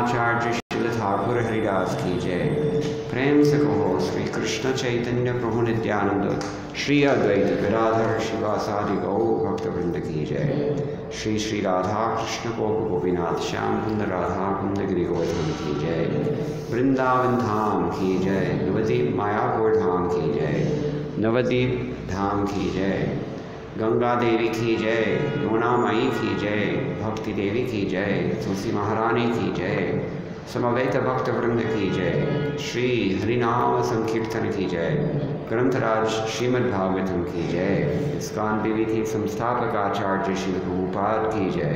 परमाचार्य श्रील ठाकुर हरिदास की जय। प्रेम से कहो श्री कृष्ण चैतन्य प्रभु नित्यानंद श्री अद्वैत गदाधर शिवासादि गौर भक्तवृंद की जय। श्री श्री राधा कृष्ण को गोपीनाथ श्याम कुंद राधा कुंद गिरि गोवर्धन की जय। वृंदावन धाम की जय। नवद्वीप मायापुर धाम की जय। नवद्वीप धाम की जय। गंगा देवी की जय। यमुना माई की जय। भक्ति देवी की जय। तुलसी महारानी की जय। समवेत भक्त वृंद की जय। श्री हरिनाम संकीर्तन की जय। ग्रंथराज श्रीमद् भागवतम की जय। इस्कॉन देवी की संस्थापक आचार्य श्री प्रभुपाद की जय।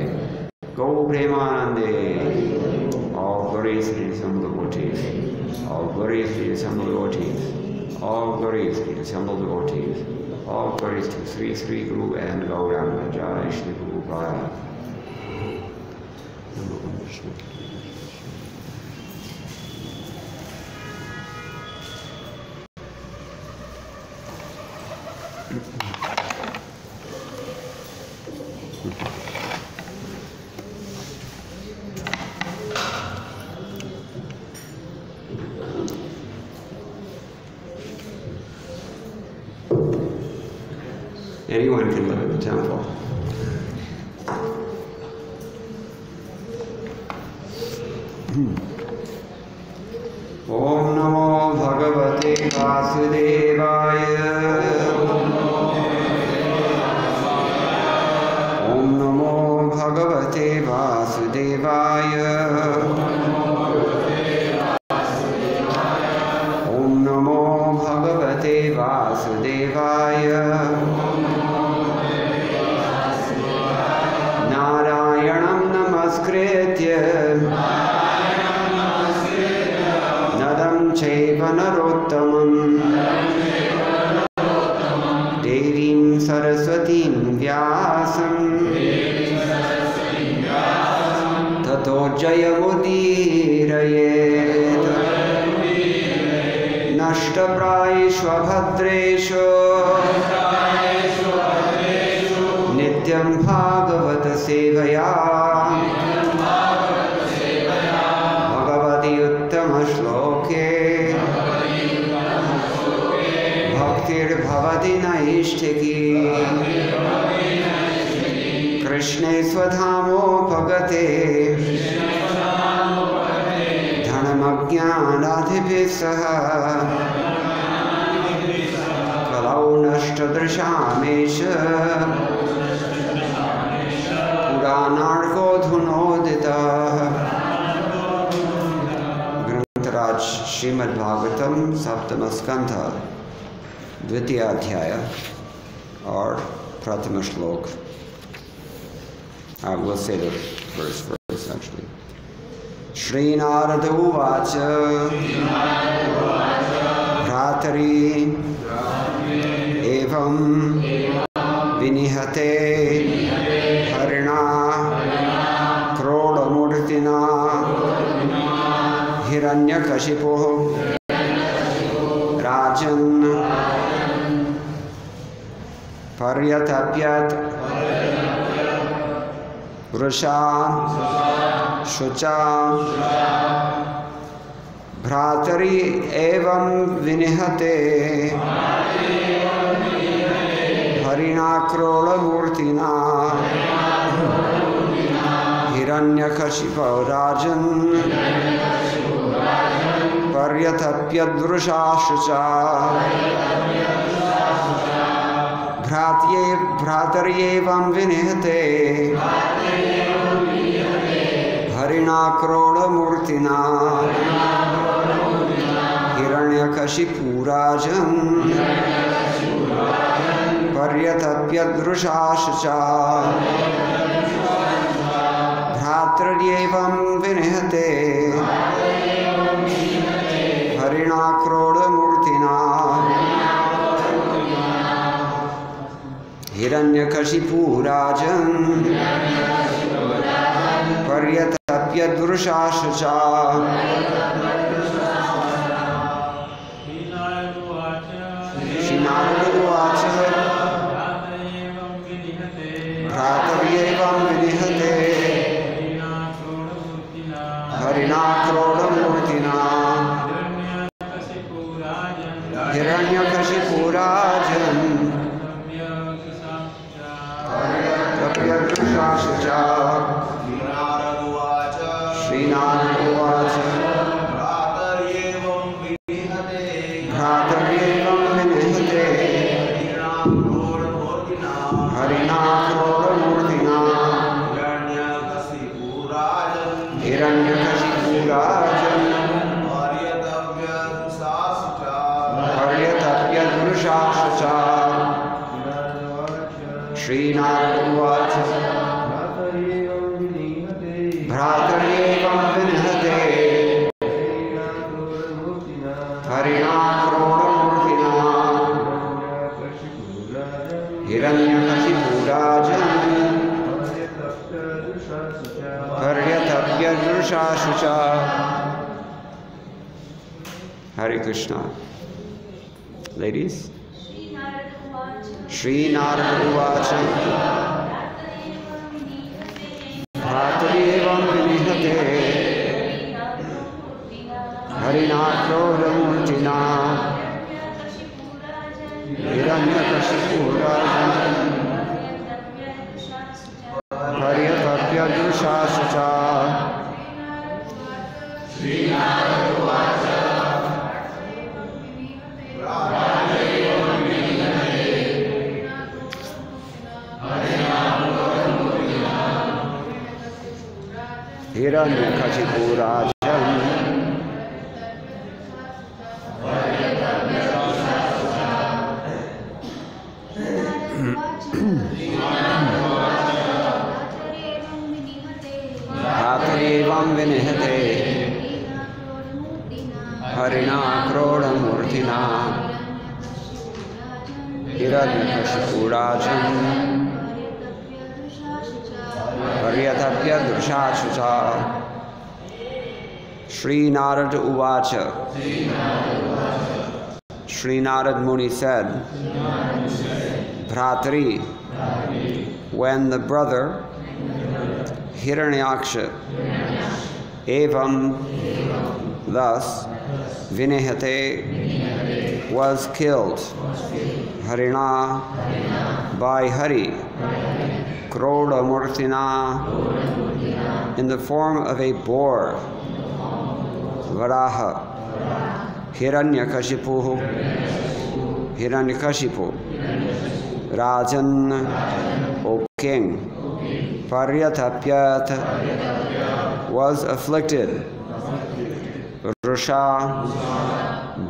गौ प्रेमानंदे। All glories to the assembled devotees. All glories to the assembled devotees. All glories to the assembled devotees. All glories to Sri Sri Guru and Gauranga. Jai Shri Prabhupada. Anyone can live in the temple. Om Namo Bhagavate Vasudevaya. Om Namo Bhagavate Vasudevaya. Om Namo Bhagavate Vasudevaya. नरं चैव नरोत्तमं देवीं सरस्वतीं व्यासं ततो जयमुदीरयेत्। नष्टप्रायेषु भद्रेषु नित्यं भागवत सेवया श्लोके भक्तिर्भवति नैष्ठिकी। कृष्णे स्वधामोपगते धनमज्ञानाधिभिः सह कलौ नष्टदृशामेष पुराणार्को धुनोदितः। श्रीमद् भागवतम सप्तम स्कंध द्वितीय अध्याय और प्रथम श्लोक। I will say the verse first actually. Shri Narada uvaच भ्रातरि एवं विनिहते हरिणा क्रोडमूर्तिना हिरण्यकशिपुः राजन् पर्यतप्यत् वृषा शुचा। भ्रातरि एवं विनिहते हरिणा क्रोडमूर्तिना हिरण्यकशिपो राजन् पर्यतप्यद्वृषाशुचा। भ्रातर्येवं विनिहते हरिणा क्रोडमूर्तिना हिरण्यकशिपो राजन् पर्यतप्यद्वृषाशुचा। भ्रातर्येवं विनिहते हरिणा क्रोडमूर्तिना हिरण्यकशिपो राजन् पर्यतप्यद्वृषाशुचा। श्रीनारद उवाच भ्रातर्येवं विनिहते हरिणा क्रोडमूर्तिना हिरण्यकशिपुराजन् तप्यदृशाशुचा श्रीनाथ उवाच भ्रातर्येवं विनिहते हरिणा क्रोडमूर्तिना हिरण्यकशिपुराजन् पर्यतप्यदृशाशुचा श्रीनाथ उवाच भ्रातर्येवं विनिहते हरिणा क्रोडमूर्तिना हिरण्यकशिपुराजन् पर्यतप्यदृशाशुचा। Hare Krishna. Ladies. Shri Narada Uvacha Bhataryevam vinihate Harina Krodamurtina Hiranyakashipurajan Paryatapyadrushascha Shri Narada Uvacha Hiranyakashipurajan Bhataryevam vinihate Harina Krodamurtina Hiranyakashipurajan Paryatapyadrushascha Shri Narada Uvacha. Shri Narada Muni said, Bhratri, when the brother Hiranyaksha evam thus vinihate was killed, Harina by Hari, Krodamurtina in the form of a boar, Varaha, Hiranyakashipu, Rajan, O king, Paryatapyat was afflicted, Rusha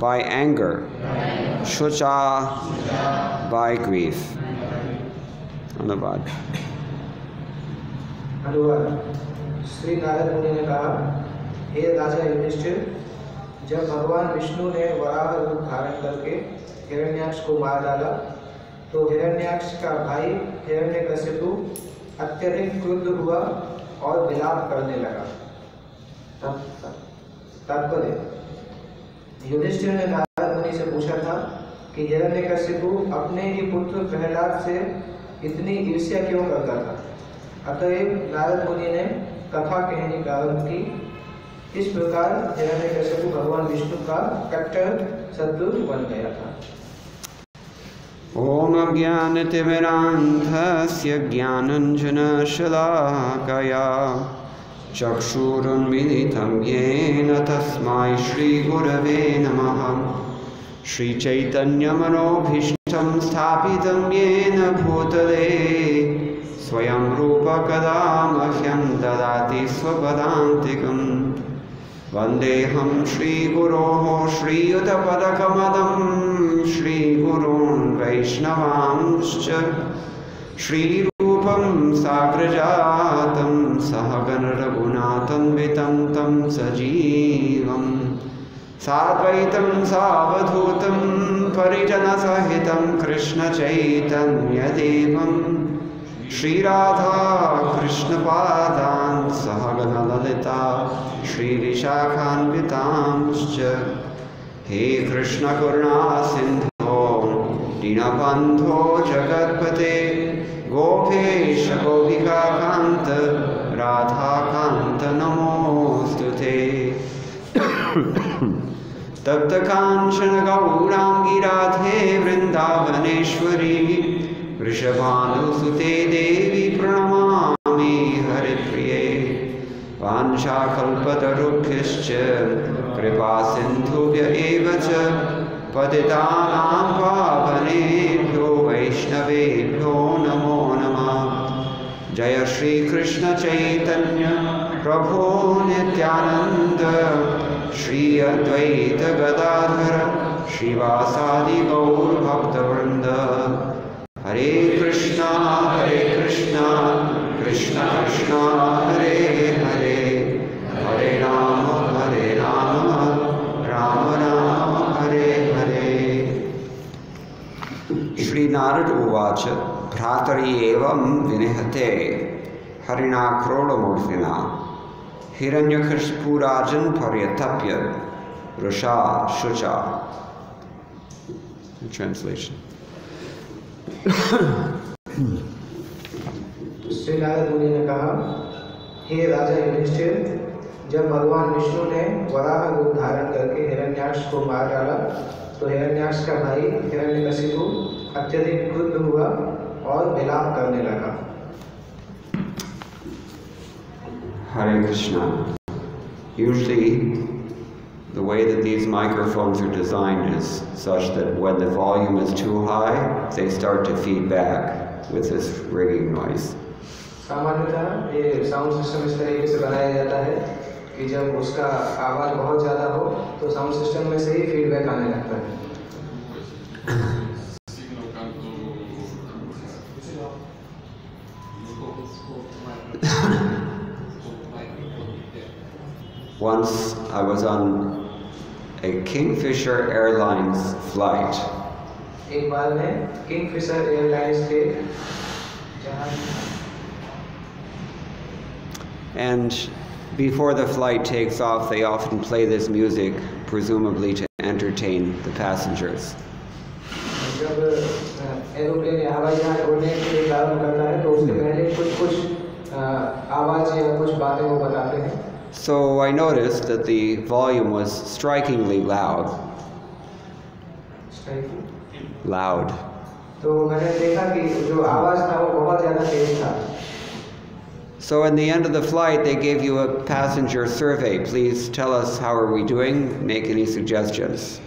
by anger, Shucha by grief. Anubad. अनुवाद। श्री नारद मुनि ने कहा, हे राजा युधिष्ठिर, जब भगवान विष्णु ने वराह रूप धारण करके हिरण्याक्ष को मार डाला, तो हिरण्याक्ष का भाई हिरण्यकशिपु अत्यधिक क्रुद्ध हुआ और विलाप करने लगा। तात्पर्य, युधिष्ठिर ने नारद मुनि से पूछा था कि हिरण्यकशिपु अपने ही पुत्र प्रहलाद से इतनी ईर्ष्या क्यों करता था। अतएव नारद मुनि ने कथा कहनी प्रारंभ की। इस प्रकार हिरण्यकशिपु भगवान विष्णु का कट्टर शत्रु बन गया था। ओम अज्ञानतिमिरान्धस्य ज्ञानाञ्जनशलाकया चक्षुरुन्मिलितं येन तस्मै श्रीगुरवे नमः। श्रीचैतन्यमनोभीष्टं स्थापितं येन भूतले स्वयं रूप कदा मह्यं ददाति स्वपदान्तिकं। वन्देऽहं श्रीगुरोः श्रीयुतपदकमलं श्रीगुरून् वैष्णवांश्च श्रीरूपं साग्रजातं सहगण रघुनाथान्वितं तं सजीवं साद्वैतं सावधूतं परिजनसहितं कृष्णचैतन्यदेवं श्रीराधा कृष्णपादान् सहगण ललिता श्रीविशाखान्वितांश्च। हे कृष्ण करुणा सिन्धो दीनबन्धो जगत्पते गोपेश गोपिकान्त राधाकान्त नमोऽस्तुते। तप्त कांचन गौरांगी राधे वृंदावनेश्वरी वृषभानुसुते देवी प्रणमामि हरिप्रिये वाञ्छाकल्पतरुभ्यश्च कृपा सिन्धुभ्य एव च पतितानां पावनेभ्यो वैष्णवेभ्यो नमो नमः। जय श्री कृष्ण चैतन्य प्रभो नित्यानंद श्री अद्वैत गदाधर श्रीवासादि गौर भक्तवृंद। हरे कृष्णा कृष्ण कृष्ण हरे हरे, हरे राम राम राम हरे हरे। श्री नारद उवाच भ्रातरि एवं विनिहते हरिणा क्रोडमूर्तिना हिरण्यकशिपुराजन् पर्यतप्य वृषा शुचा। Translation. श्री नारद मुनि ने कहा, हे राजा युधिष्ठिर, जब भगवान विष्णु ने वराह रूप धारण करके हिरण्याक्ष को मार डाला तो हिरण्याक्ष का भाई हिरण्यकशिपु अत्यधिक क्रुद्ध हुआ और विलाप करने लगा। Hare Krishna. Usually, the way that these microphones are designed is such that when the volume is too high, they start to feed back with this ringing noise. सामान्यतः ये साउंड सिस्टम इस तरीके से बनाया जाता है कि जब उसका आवाज बहुत ज़्यादा हो तो साउंड सिस्टम में से ही फीडबैक आने लगता है। Once I was on a Kingfisher Airlines flight. एक बार मैं किंगफिशर एयरलाइंस के जहाज And before the flight takes off, they often play this music, presumably to entertain the passengers. जब एरोप्लेन या हवाई जहाज उड़ने के लिए प्रारंभ करता है तो उससे पहले कुछ आवाज या कुछ बातें वो बताते हैं। So I noticed that the volume was strikingly loud. Loud. तो मैंने देखा कि जो आवाज था वो बहुत ज़्यादा तेज था। So in the end of the flight, they gave you a passenger survey. Please tell us how are we doing, make any suggestions.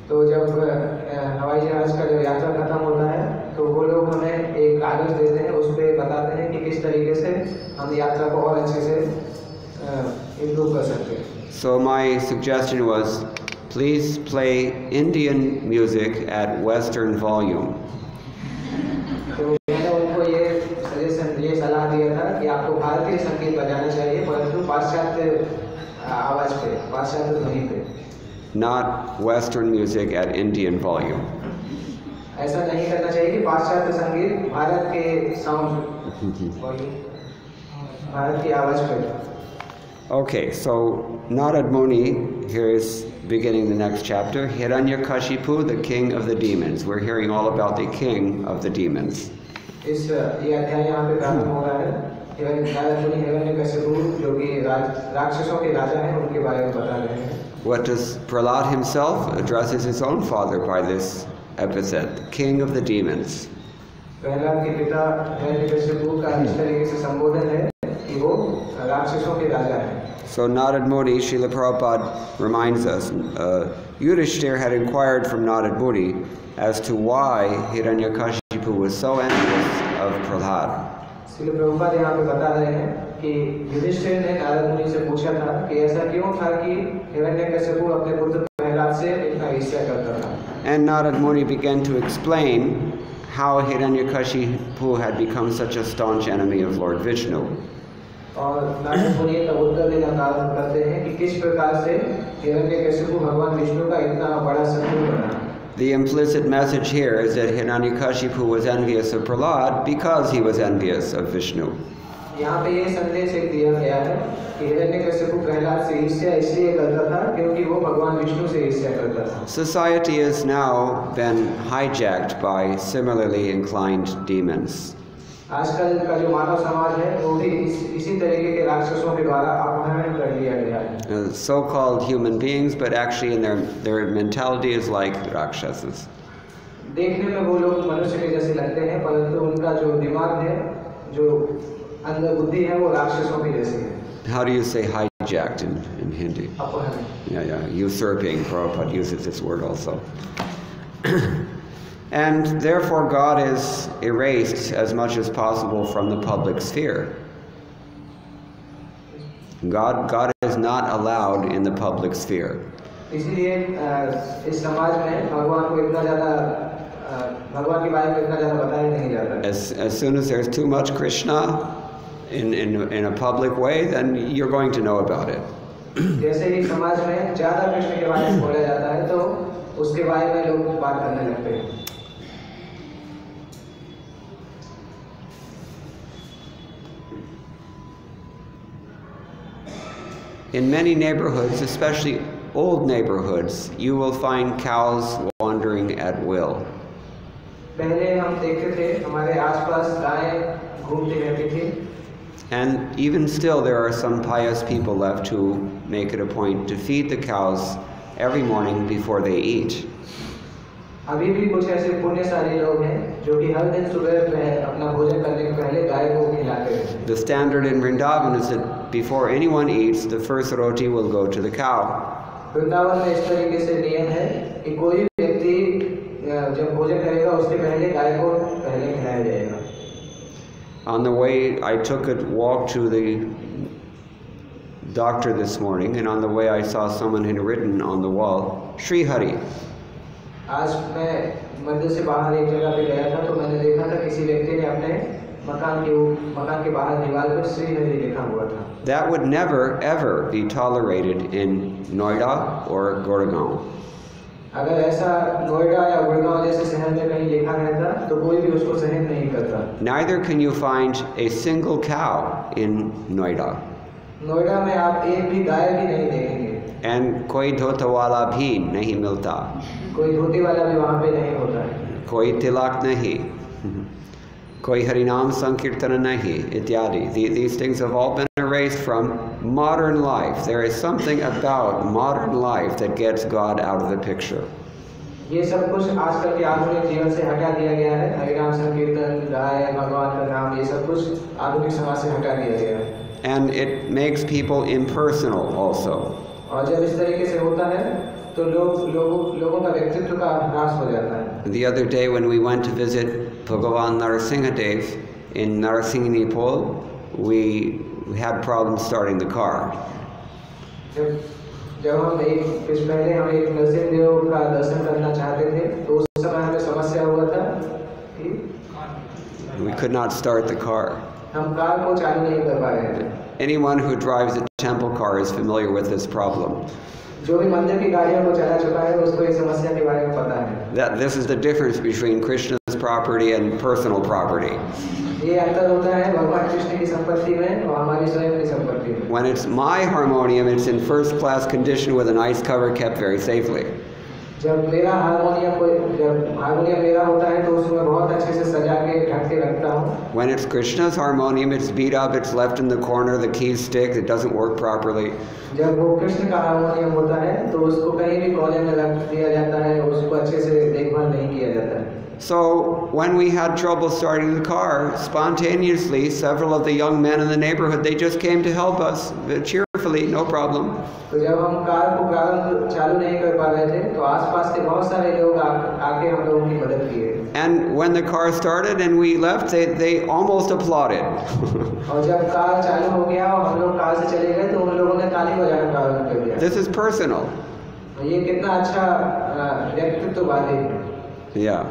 तो जब हवाई जहाज का जब यात्रा खत्म होता है तो वो लोग हमें एक कागज देते हैं, उस पर बताते हैं कि किस तरीके से हम यात्रा को और अच्छे से improve कर सकते हैं। So my suggestion was, please play Indian music at Western volume. तो मैंने उनको ये सलाह दिया था कि आपको भारतीय संगीत बजाना चाहिए, परंतु पाश्चात्य आवाज पे, पाश्चात्य ध्वनि पे। Not Western music at Indian volume. ऐसा नहीं करना चाहिए कि पाश्चात्य संगीत भारत के साउंड, भारत की आवाज पे। Okay, so Narad Muni here is beginning the next chapter, Hiranyakashipu, the king of the demons. We're hearing all about the king of the demons. ये अध्याय यहाँ पे प्रारंभ हो रहा है। नारद मुनि हिरण्यकशिपु जो कि राक्षसों के राजा हैं उनके बारे में बता रहे हैं। What does Prahlad himself addresses his own father by this epithet, king of the demons. Prahlad के पिता हिरण्यकशिपु का इस तरीके से संबोधन है कि वो राक्षसों के राजा हैं। So Narad Muni, Srila Prabhupada reminds us, Yudhishthir had inquired from Narad Muni as to why Hiranyakashipu was so envious of Prahlad. Srila Prabhupada यहाँ पे बता रहे हैं कि युधिष्ठिर ने नारद मुनि से पूछा था कि ऐसा क्यों था कि हिरण्यकशिपु अपने पुत्र प्रहलाद से इतना ईर्ष्या करता था। And Narad Muni began to explain how Hiranyakashipu had become such a staunch enemy of Lord Vishnu. और नारद मुनि का उत्तर देना प्रारंभ करते हैं कि किस प्रकार से हिरण्यकशिपु भगवान विष्णु का इतना बड़ा शत्रु बना। The implicit message here is that Hiranyakashipu was envious of Prahlad because he was envious of Vishnu. यहाँ पे ये संदेश एक दिया गया है कि हिरण्यकशिपु प्रहलाद से ईर्ष्या इसलिए करता था क्योंकि वो भगवान विष्णु से ईर्ष्या करता था। Society has now been hijacked by similarly inclined demons. आजकल का जो मानव समाज है वो भी इसी तरीके के राक्षसों के द्वारा अपहरण कर लिया गया है। So-called human beings, but actually in their mentality is like rakshasas. देखने में वो लोग मनुष्य के जैसे लगते हैं, परंतु उनका जो दिमाग है, जो अंदर बुद्धि है, वो राक्षसों की जैसी है। How do you say hijacked in Hindi? अपहरण। Yeah, usurping. Prabhupada uses this word also. And therefore God is erased as much as possible from the public sphere. God is not allowed in the public sphere. इसीलिए इस समाज में भगवान को इतना ज़्यादा भगवान के बारे में इतना ज़्यादा बताया नहीं जाता। As soon as there's too much Krishna in a public way, then you're going to know about it. जैसे ही समाज में ज़्यादा कृष्ण के बारे में बोला जाता है तो उसके बारे में लोग बात करने लगते हैं। In many neighborhoods, especially old neighborhoods, you will find cows wandering at will. पहले हम देखते थे हमारे आसपास गायें घूमती रहती थी। And even still, there are some pious people left who make it a point to feed the cows every morning before they eat. अभी भी कुछ ऐसे पुण्यशाली लोग हैं जो कि हर दिन सुबह अपना भोजन करने के पहले गाय को खिलाते हैं। The standard in Vrindavan is that before anyone eats, the first roti will go to the cow. Vrindavan में इस तरीके से नियम है कि कोई व्यक्ति जब भोजन करेगा उसके पहले गाय को पहले खिलाया जाएगा। On the way, I took a walk to the doctor this morning, and on the way I saw someone had written on the wall, Shri Hari. आज मैं मंदिर से बाहर एक जगह पे गया था तो मैंने देखा था किसी व्यक्ति ने अपने मकान के बाहर दीवार पर श्री हरि लिखा हुआ था। That would never ever be tolerated in Noida or Gurgaon. अगर ऐसा नोएडा या गुड़गांव जैसे शहर में कहीं लिखा रहता तो कोई भी उसको सहन नहीं करता। Neither can you find a single cow in Noida. Noida में आप एक भी गाय भी नहीं देखेंगे। And कोई धोता वाला भी नहीं मिलता. कोई धोती वाला भी वहाँ पे नहीं होता है। कोई तिलक नहीं. कोई हरिनाम संकीर्तन नहीं, इत्यादि. These things have all been erased from modern life. There is something about modern life that gets God out of the picture. ये सब कुछ आजकल के आधुनिक जीवन से हटा दिया गया है। हरिनाम संकीर्तन, गाय, भगवान का नाम, ये सब कुछ आधुनिक समाज से हटा दिया गया है। And it makes people impersonal also. और जब इस तरीके से होता है तो लोगों का व्यक्तित्व का ह्रास हो जाता है। The other day when we went to visit Bhagavan Narasimhadev in Narasimhanipol, we had problems starting the car. जब हम पहले हम एक नरसिंहदेव का दर्शन करना चाहते थे तो उस समय हमें समस्या हुआ था कि We could not start the car. हम कार को चालू नहीं कर पा रहे थे। Anyone who drives a temple car is familiar with this problem. जो भी मंदिर की गाड़ियों को चला चुका है उसको इस समस्या के बारे में पता है। That this is the difference between Krishna's property and personal property. ये अंतर होता है भगवान कृष्ण की संपत्ति में और हमारी स्वयं की संपत्ति में। When it's my harmonium, it's in first class condition with a nice cover kept very safely. जब हारमोनियम मेरा होता है तो उसमें बहुत अच्छे से सजा के ढक के रखता हूँ। When it's Krishna's harmonium, it's beat up, it's left in the corner, the keys stick, it doesn't work properly. जब वो कृष्ण का हारमोनियम होता है तो उसको कहीं भी कोने में रख दिया जाता है, उसको अच्छे से देखभाल नहीं किया जाता है। So when we had trouble starting the car, spontaneously, several of the young men in the neighborhood, they just came to help us cheerfully, no problem. तो जब हम कार को प्रारंभ चालू नहीं कर पा रहे थे तो आसपास के बहुत सारे लोग आके हम लोगों की मदद किए। And when the car started and we left, they almost applauded. और जब कार चालू हो गया और हम लोग कार से चले गए तो उन लोगों ने ताली बजाना प्रारंभ कर दिया। This is personal. ये कितना अच्छा व्यक्तित्ववादी है। Yeah.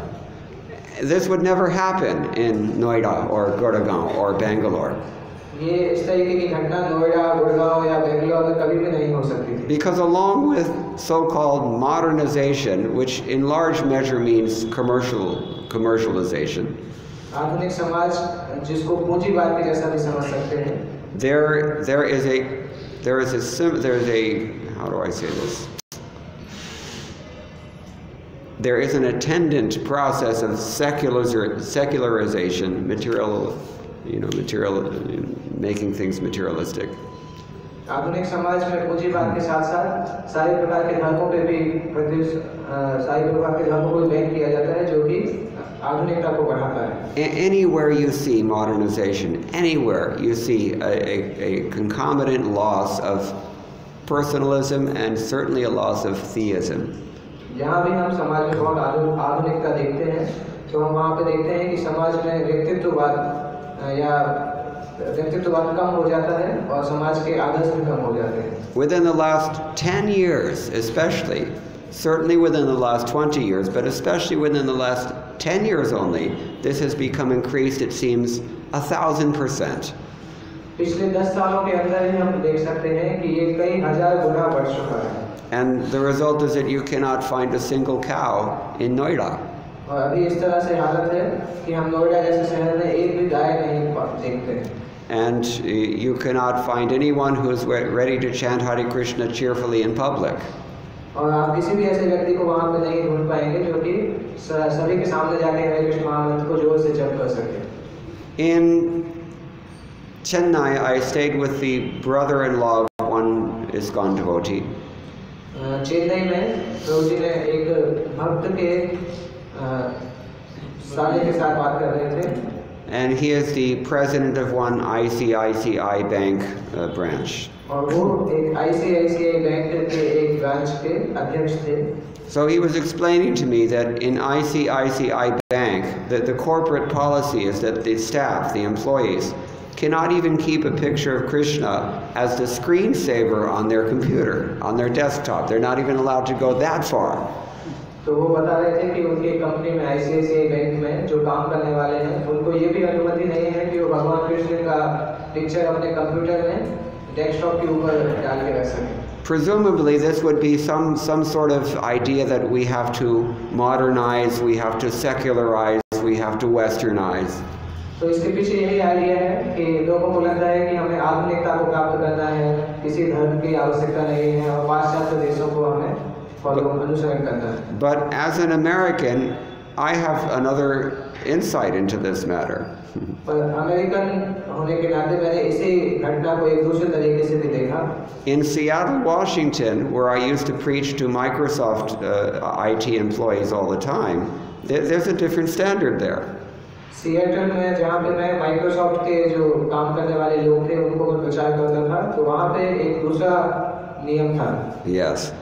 This would never happen in Noida or Gurgaon or Bangalore. ये इस तरीके की घटना नोएडा, गुड़गांव या बेंगलोर में कभी भी नहीं हो सकती थी। Because along with so-called modernization, which in large measure means commercialization, आधुनिक समाज जिसको पूंजीवाद के जैसा भी समझ सकते हैं, there is a how do I say this? there is an attendant process of secularization, making things materialistic. आधुनिक समाज में पूंजीवाद के साथ-साथ सारे प्रकार के धर्मों पे भी सारे प्रकार के धर्मों को बैन किया जाता है जो कि आधुनिकता को बढ़ाता है. Anywhere you see modernization, anywhere you see a concomitant loss of personalism and certainly a loss of theism. जहाँ भी हम समाज में बहुत आधुनिकता देखते हैं तो हम वहाँ पे देखते हैं कि समाज में व्यक्तित्ववाद कम हो जाता है और समाज के आदर्श भी कम हो जाते हैं. Within the last 10 years, especially, certainly within the last 20 years, but especially within the last 10 years only, this has become increased, it seems, 1,000%. पिछले 10 सालों के अंदर ही हम देख सकते हैं कि ये कई हजार गुना बढ़ चुका है. And the result is that you cannot find a single cow in Noida. और अभी इस तरह से हालत है कि हम नोएडा जैसे शहर में एक भी गाय नहीं देखते हैं. And you cannot find anyone who is ready to chant Hare Krishna cheerfully in public. और आप किसी भी ऐसे व्यक्ति को वहाँ पे नहीं ढूंढ पाएंगे जो कि सभी के सामने जाके हरे कृष्ण महामंत्र को जोर से जप कर सके. In Chennai, I stayed with the brother-in-law of one ISKCON devotee. Chennai में प्रभुजी ने एक भक्त के साले के साथ बात कर रहे थे. And he is the president of one ICICI bank branch. और वो एक ICICI बैंक के एक ब्रांच के अध्यक्ष थे. So he was explaining to me that in ICICI bank, that the corporate policy is that the staff, the employees, cannot even keep a picture of Krishna as the screensaver on their computer, on their desktop. They're not even allowed to go that far. तो वो बता रहे थे कि उनके company में ICICI bank में जो काम करने वाले हैं उनको ये भी अनुमति नहीं है कि वो भगवान कृष्ण का पिक्चर अपने कंप्यूटर में डेस्कटॉप के ऊपर डाल के रख सकें. Presumably this would be some sort of idea that we have to modernize, we have to secularize, we have to westernize. तो इसके पीछे यही आइडिया है कि लोगों को लगता है कि हमें आधुनिकता को प्राप्त करना है, किसी धर्म की आवश्यकता नहीं है और पाश्चात्य देशों को हमें अनुसरण करना है. But as an American, I have another insight into this matter. पर अमेरिकन होने के नाते मैंने इसी घटना को एक दूसरे तरीके से भी देखा. In Seattle, Washington, where I used to preach to Microsoft IT employees all the time, there's a different standard there. Seattle में जहाँ पे मैं माइक्रोसॉफ्ट के जो काम करने वाले लोग थे उनको मैं प्रचार करता था तो वहाँ पे एक दूसरा नियम था. Yes.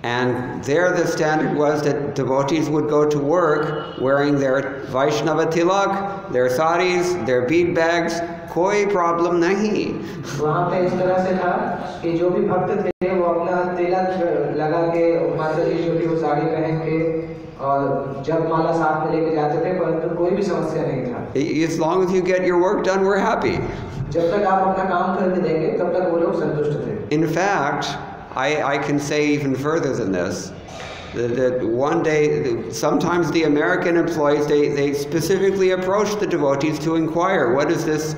And there the standard was that devotees would go to work wearing their Vaishnava tilak, their saris, their bead bags, koi problem nahi. वहाँ पे इस तरह से था कि जो भी भक्त थे वो अपना तिलक लगा के माता जी जो कि वो साड़ी पहन के और जब माला साथ में लेके जाते थे परंतु कोई भी समस्या नहीं था. As long as you get your work done, we're happy. जब तक आप अपना काम करके देंगे तब तक वो लोग संतुष्ट थे. In fact, I can say even further than this, that one day, sometimes the American employees, they specifically approach the devotees to inquire, what is this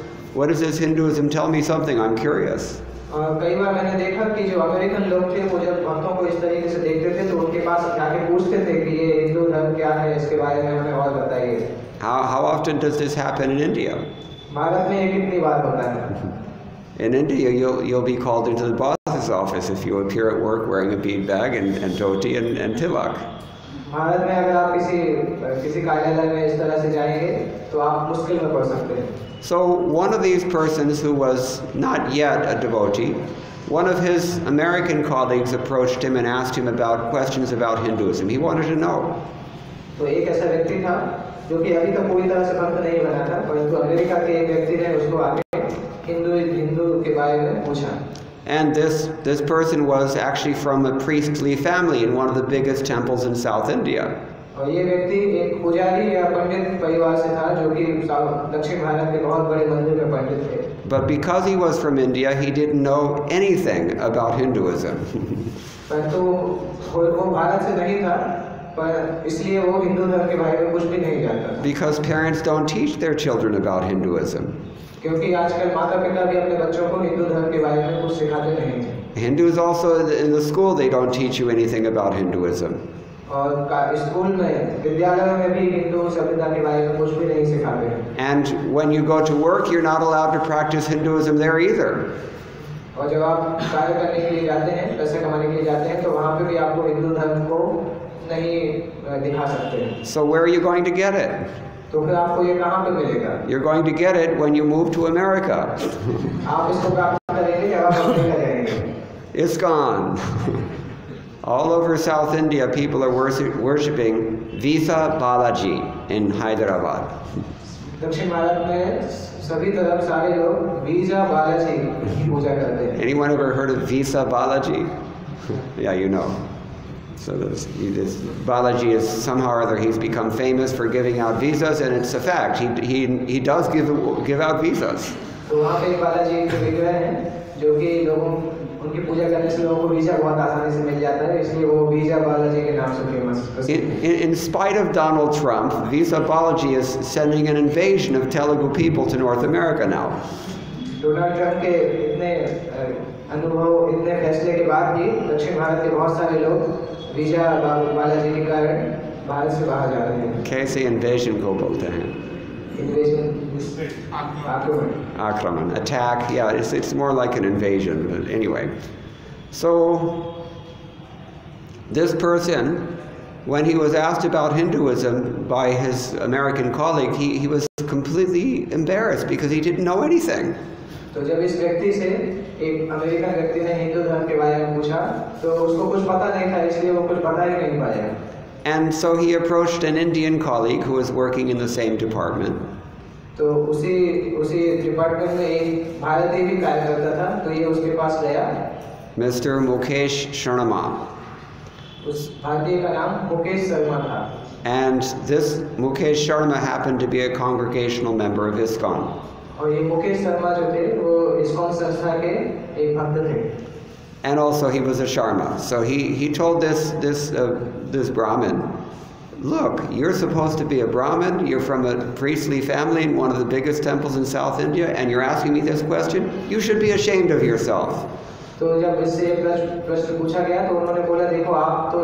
Hinduism? Tell me something, I'm curious. कई बार मैंने देखा कि जो American लोग थे वो जब भक्तों को इस तरीके से देखते थे तो उनके पास जाके पूछते थे कि ये हिंदू धर्म क्या है, इसके बारे में हमें और बताइए. How often does this happen in India? Bharat में ये कितनी बार होता है? In India, you'll be called into the boss's office if you appear at work wearing a bead bag and dhoti and tilak. Bharat में अगर आप किसी कार्यालय में इस तरह से जाएंगे तो आप मुश्किल में पड़ सकते हैं. So one of these persons who was not yet a devotee, one of his American colleagues approached him and asked him about questions about Hinduism. He wanted to know. तो एक ऐसा व्यक्ति था जो कि अभी तक पूरी तरह से भक्त नहीं बना था परंतु अमेरिका के एक व्यक्ति ने उसको आगे हिंदू के बारे में पूछा. And this person was actually from a priestly family in one of the biggest temples in South India. और ये व्यक्ति एक पुजारी या पंडित परिवार से था जो कि दक्षिण भारत के बहुत बड़े मंदिर में पंडित थे. But because he was from India, he didn't know anything about Hinduism. परंतु वो भारत से नहीं था पर इसलिए वो हिंदू धर्म के बारे में कुछ भी नहीं जानता. Because parents don't teach their children about Hinduism. क्योंकि आजकल माता पिता भी अपने बच्चों को हिंदू धर्म के बारे में कुछ सिखाते नहीं थे. Hindus also in the school they don't teach you anything about Hinduism. और स्कूल में विद्यालयों में भी हिंदू सभ्यता के बारे में कुछ भी नहीं सिखाते हैं। And when you go to work, you're not allowed to practice Hinduism there either. और जब आप कार्य करने के लिए जाते हैं, पैसे कमाने के लिए जाते हैं, तो वहाँ पे भी आपको हिंदू धर्म को नहीं दिखा सकते हैं। So where are you going to get it? तो फिर आपको ये कहाँ पे मिलेगा? You're going to get it when you move to America. आप इसको प्राप्त करेंगे जब आप अमेरिका जाएंगे। ISKCON. All over South India, people are worshipping Visa Balaji in Hyderabad. दक्षिण भारत में सभी तरफ सारे लोग वीजा बालाजी की पूजा करते हैं। Anyone ever heard of Visa Balaji? Yeah, you know. So this Balaji is somehow or other, he's become famous for giving out visas, and it's a fact. He does give out visas. तो वहाँ पे बालाजी के विग्रह हैं जो कि लोगों उनकी पूजा करने से लोगों को वीजा बहुत आसानी से मिल जाता है, इसलिए वो वीजा बालाजी के नाम से famous. In spite of Donald Trump, Visa Balaji is sending an invasion of Telugu people to North America now. Donald Trump के इतने अनुभव, इतने फैसले के बाद भी दक्षिण भारत के बहुत सारे लोग वीजा बालाजी के कारण भारत से बाहर जा रहे हैं। कैसे invasion को बोलते हैं? Akraman, attack, yeah, it's more like an invasion, but anyway. So, this person, when he was asked about Hinduism by his American colleague, he was completely embarrassed because he didn't know anything. तो जब इस व्यक्ति से एक American व्यक्ति ने हिंदू धर्म के बारे में पूछा, तो उसको कुछ पता नहीं था, इसलिए वो कुछ बता ही नहीं पाया। And so he approached an Indian colleague who was working in the same department. तो उसी डिपार्टमेंट में एक भारतीय भी कार्य करता था, तो ये उसके पास गया। Mr. Mukesh Sharma. उस भारतीय का नाम मुकेश शर्मा था। And this Mukesh Sharma happened to be a congregational member of ISKCON. और ये मुकेश शर्मा जो थे, वो ISKCON संस्था के एक भक्त थे। And also he was a Sharma. So he told this Brahmin, look, you're supposed to be a Brahmin, you're from a priestly family in one of the biggest temples in South India, and you're asking me this question? You should be ashamed of yourself. तो जब इससे प्रश्न पूछा गया तो उन्होंने बोला, देखो आप तो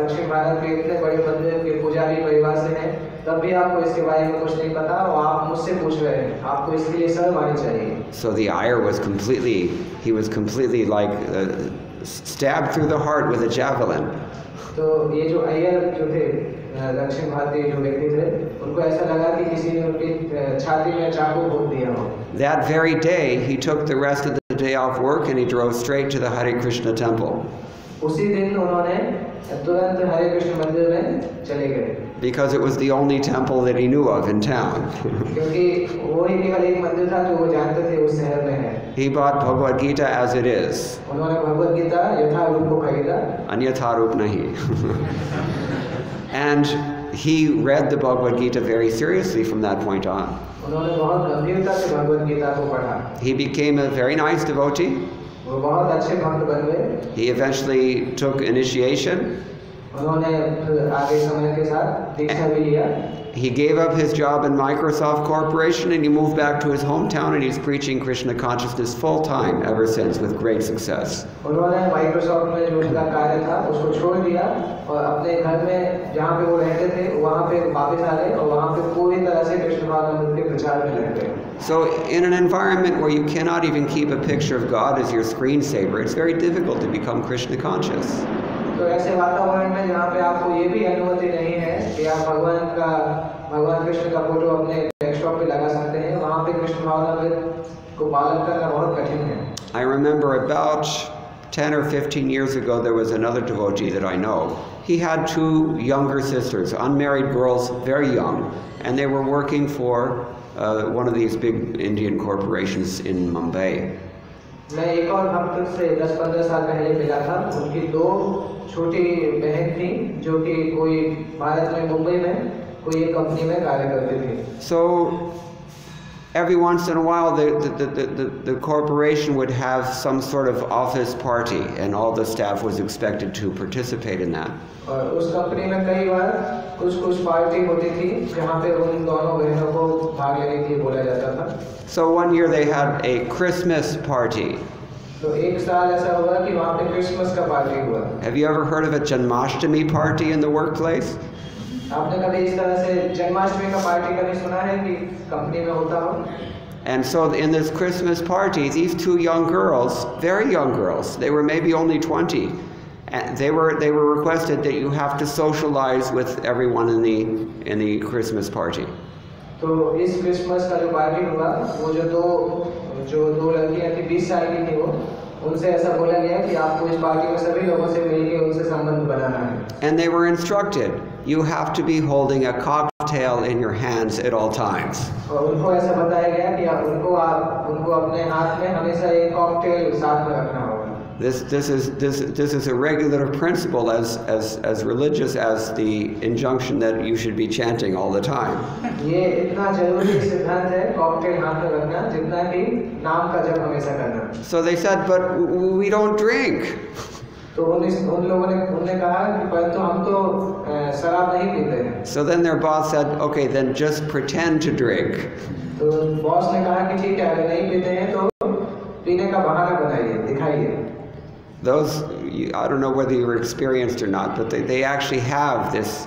दक्षिण भारत के इतने बड़े मंदिर के पुजारी परिवार से हैं, तब भी आपको इसके बारे में कुछ नहीं पता और आप मुझसे पूछ रहे हैं, आपको इसके लिए शर्म आनी चाहिए। So the ayar was completely like stabbed through the heart with a javelin. तो ये जो अय्यर जो थे, दक्षिण भारतीय जो व्यक्ति थे, उनको ऐसा लगा कि किसी ने उनकी छाती में चाकू भोंक दिया हो। That very day, he took the rest of the day off work and he drove straight to the Hare Krishna temple. उसी दिन उन्होंने तुरंत हरे कृष्ण मंदिर में चले गए। Because it was the only temple that he knew of in town. क्योंकि वो ही केवल एक मंदिर था जो वो जानते थे उस शहर में है। He bought Bhagavad Gita as it is. उन्होंने भगवद गीता यथारूप को खरीदा। Anyatharup nahi. And he read the Bhagavad Gita very seriously from that point on. उन्होंने बहुत गंभीरता से भगवद गीता को पढ़ा। He became a very nice devotee. वो बहुत अच्छे भक्त बन गए। He eventually took initiation. उन्होंने आगे समय के साथ दीक्षा भी लिया। He gave up his job in Microsoft Corporation and he moved back to his hometown and he's preaching Krishna consciousness full time ever since with great success. उन्होंने Microsoft में जो उनका कार्य था उसको छोड़ दिया और अपने घर में जहाँ पे वो रहते थे वहाँ पे वापस आ गए और वहाँ पे पूरी तरह से कृष्ण भावनामृत के प्रचार में लग गए। So in an environment where you cannot even keep a picture of God as your screensaver, it's very difficult to become Krishna conscious. तो ऐसे वातावरण में जहाँ पे आपको ये भी अनुमति नहीं है कि आप भगवान कृष्ण का फोटो अपने डेस्कटॉप पे लगा सकते हैं, वहाँ पे कृष्ण भावनामृत को पालन करना बहुत कठिन है। I remember about 10 or 15 years ago there was another devotee that I know. He had two younger sisters, unmarried girls, very young, and they were working for one of these big Indian corporations in Mumbai. मैं एक और भक्त से 10-15 साल पहले मिला था। उनकी दो छोटी बहन थी जो कि कोई भारत में मुंबई में कोई एक कंपनी में कार्य करती थी। So every once in a while the corporation would have some sort of office party and all the staff was expected to participate in that. और उस कंपनी में कई बार कुछ पार्टी होती थी जहाँ पे उन दोनों बहनों को भाग लेने के लिए बोला जाता था। So one year they had a Christmas party. तो एक साल ऐसा हुआ कि वहाँ पे क्रिसमस का पार्टी हुआ। Have you ever heard of a Janmashtami party in the workplace? आपने कभी इस तरह से जन्माष्टमी का पार्टी कभी सुना है कि कंपनी में होता हो? And so in this Christmas party, these two young girls, very young girls, they were maybe only 20, and they were requested that you have to socialize with everyone in the Christmas party. तो इस Christmas का जो party हुआ, वो जो दो लड़कियां थी 20 साल की थी, वो उनसे ऐसा बोला गया कि आपको इस पार्टी में सभी लोगों से मिलके उनसे संबंध बनाना है। And they were instructed, you have to be holding a cocktail in your hands at all times. और उनको ऐसा बताया गया कि उनको अपने हाथ में हमेशा एक कॉकटेल साथ में रखना होगा। This is a regular principle as religious as the injunction that you should be chanting all the time. ये इतना जरूरी सिद्धांत है कॉकटेल हाथ में रखना जितना कि नाम का जप हमेशा करना। So they said, but we don't drink. तो उन लोगों ने कहा कि परंतु हम तो शराब नहीं पीते हैं। So then their boss said, okay, then just pretend to drink. तो बॉस ने कहा कि ठीक है, अगर नहीं पीते हैं तो पीने का बहाना बनाइए, दिखाइए। Those, I don't know whether you were experienced or not, but they actually have this,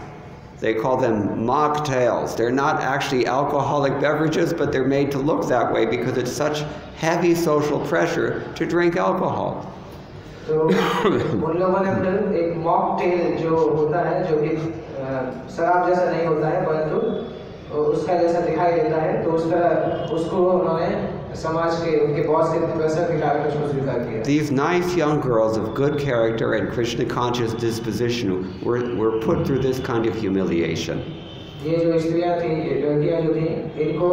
they call them mocktails. They're not actually alcoholic beverages, but they're made to look that way because it's such heavy social pressure to drink alcohol. तो उन लोगों ने फिर एक mocktail जो होता है, जो कि शराब जैसा नहीं होता है परंतु उसका जैसा दिखाई देता है, तो उसको उन्होंने समाज के उनके बॉस के प्रेशर के कारण उसको स्वीकार किया। These nice young girls of good character and Krishna conscious disposition were put through this kind of humiliation. ये जो स्त्रियां थी, लड़कियां जो थी, इनको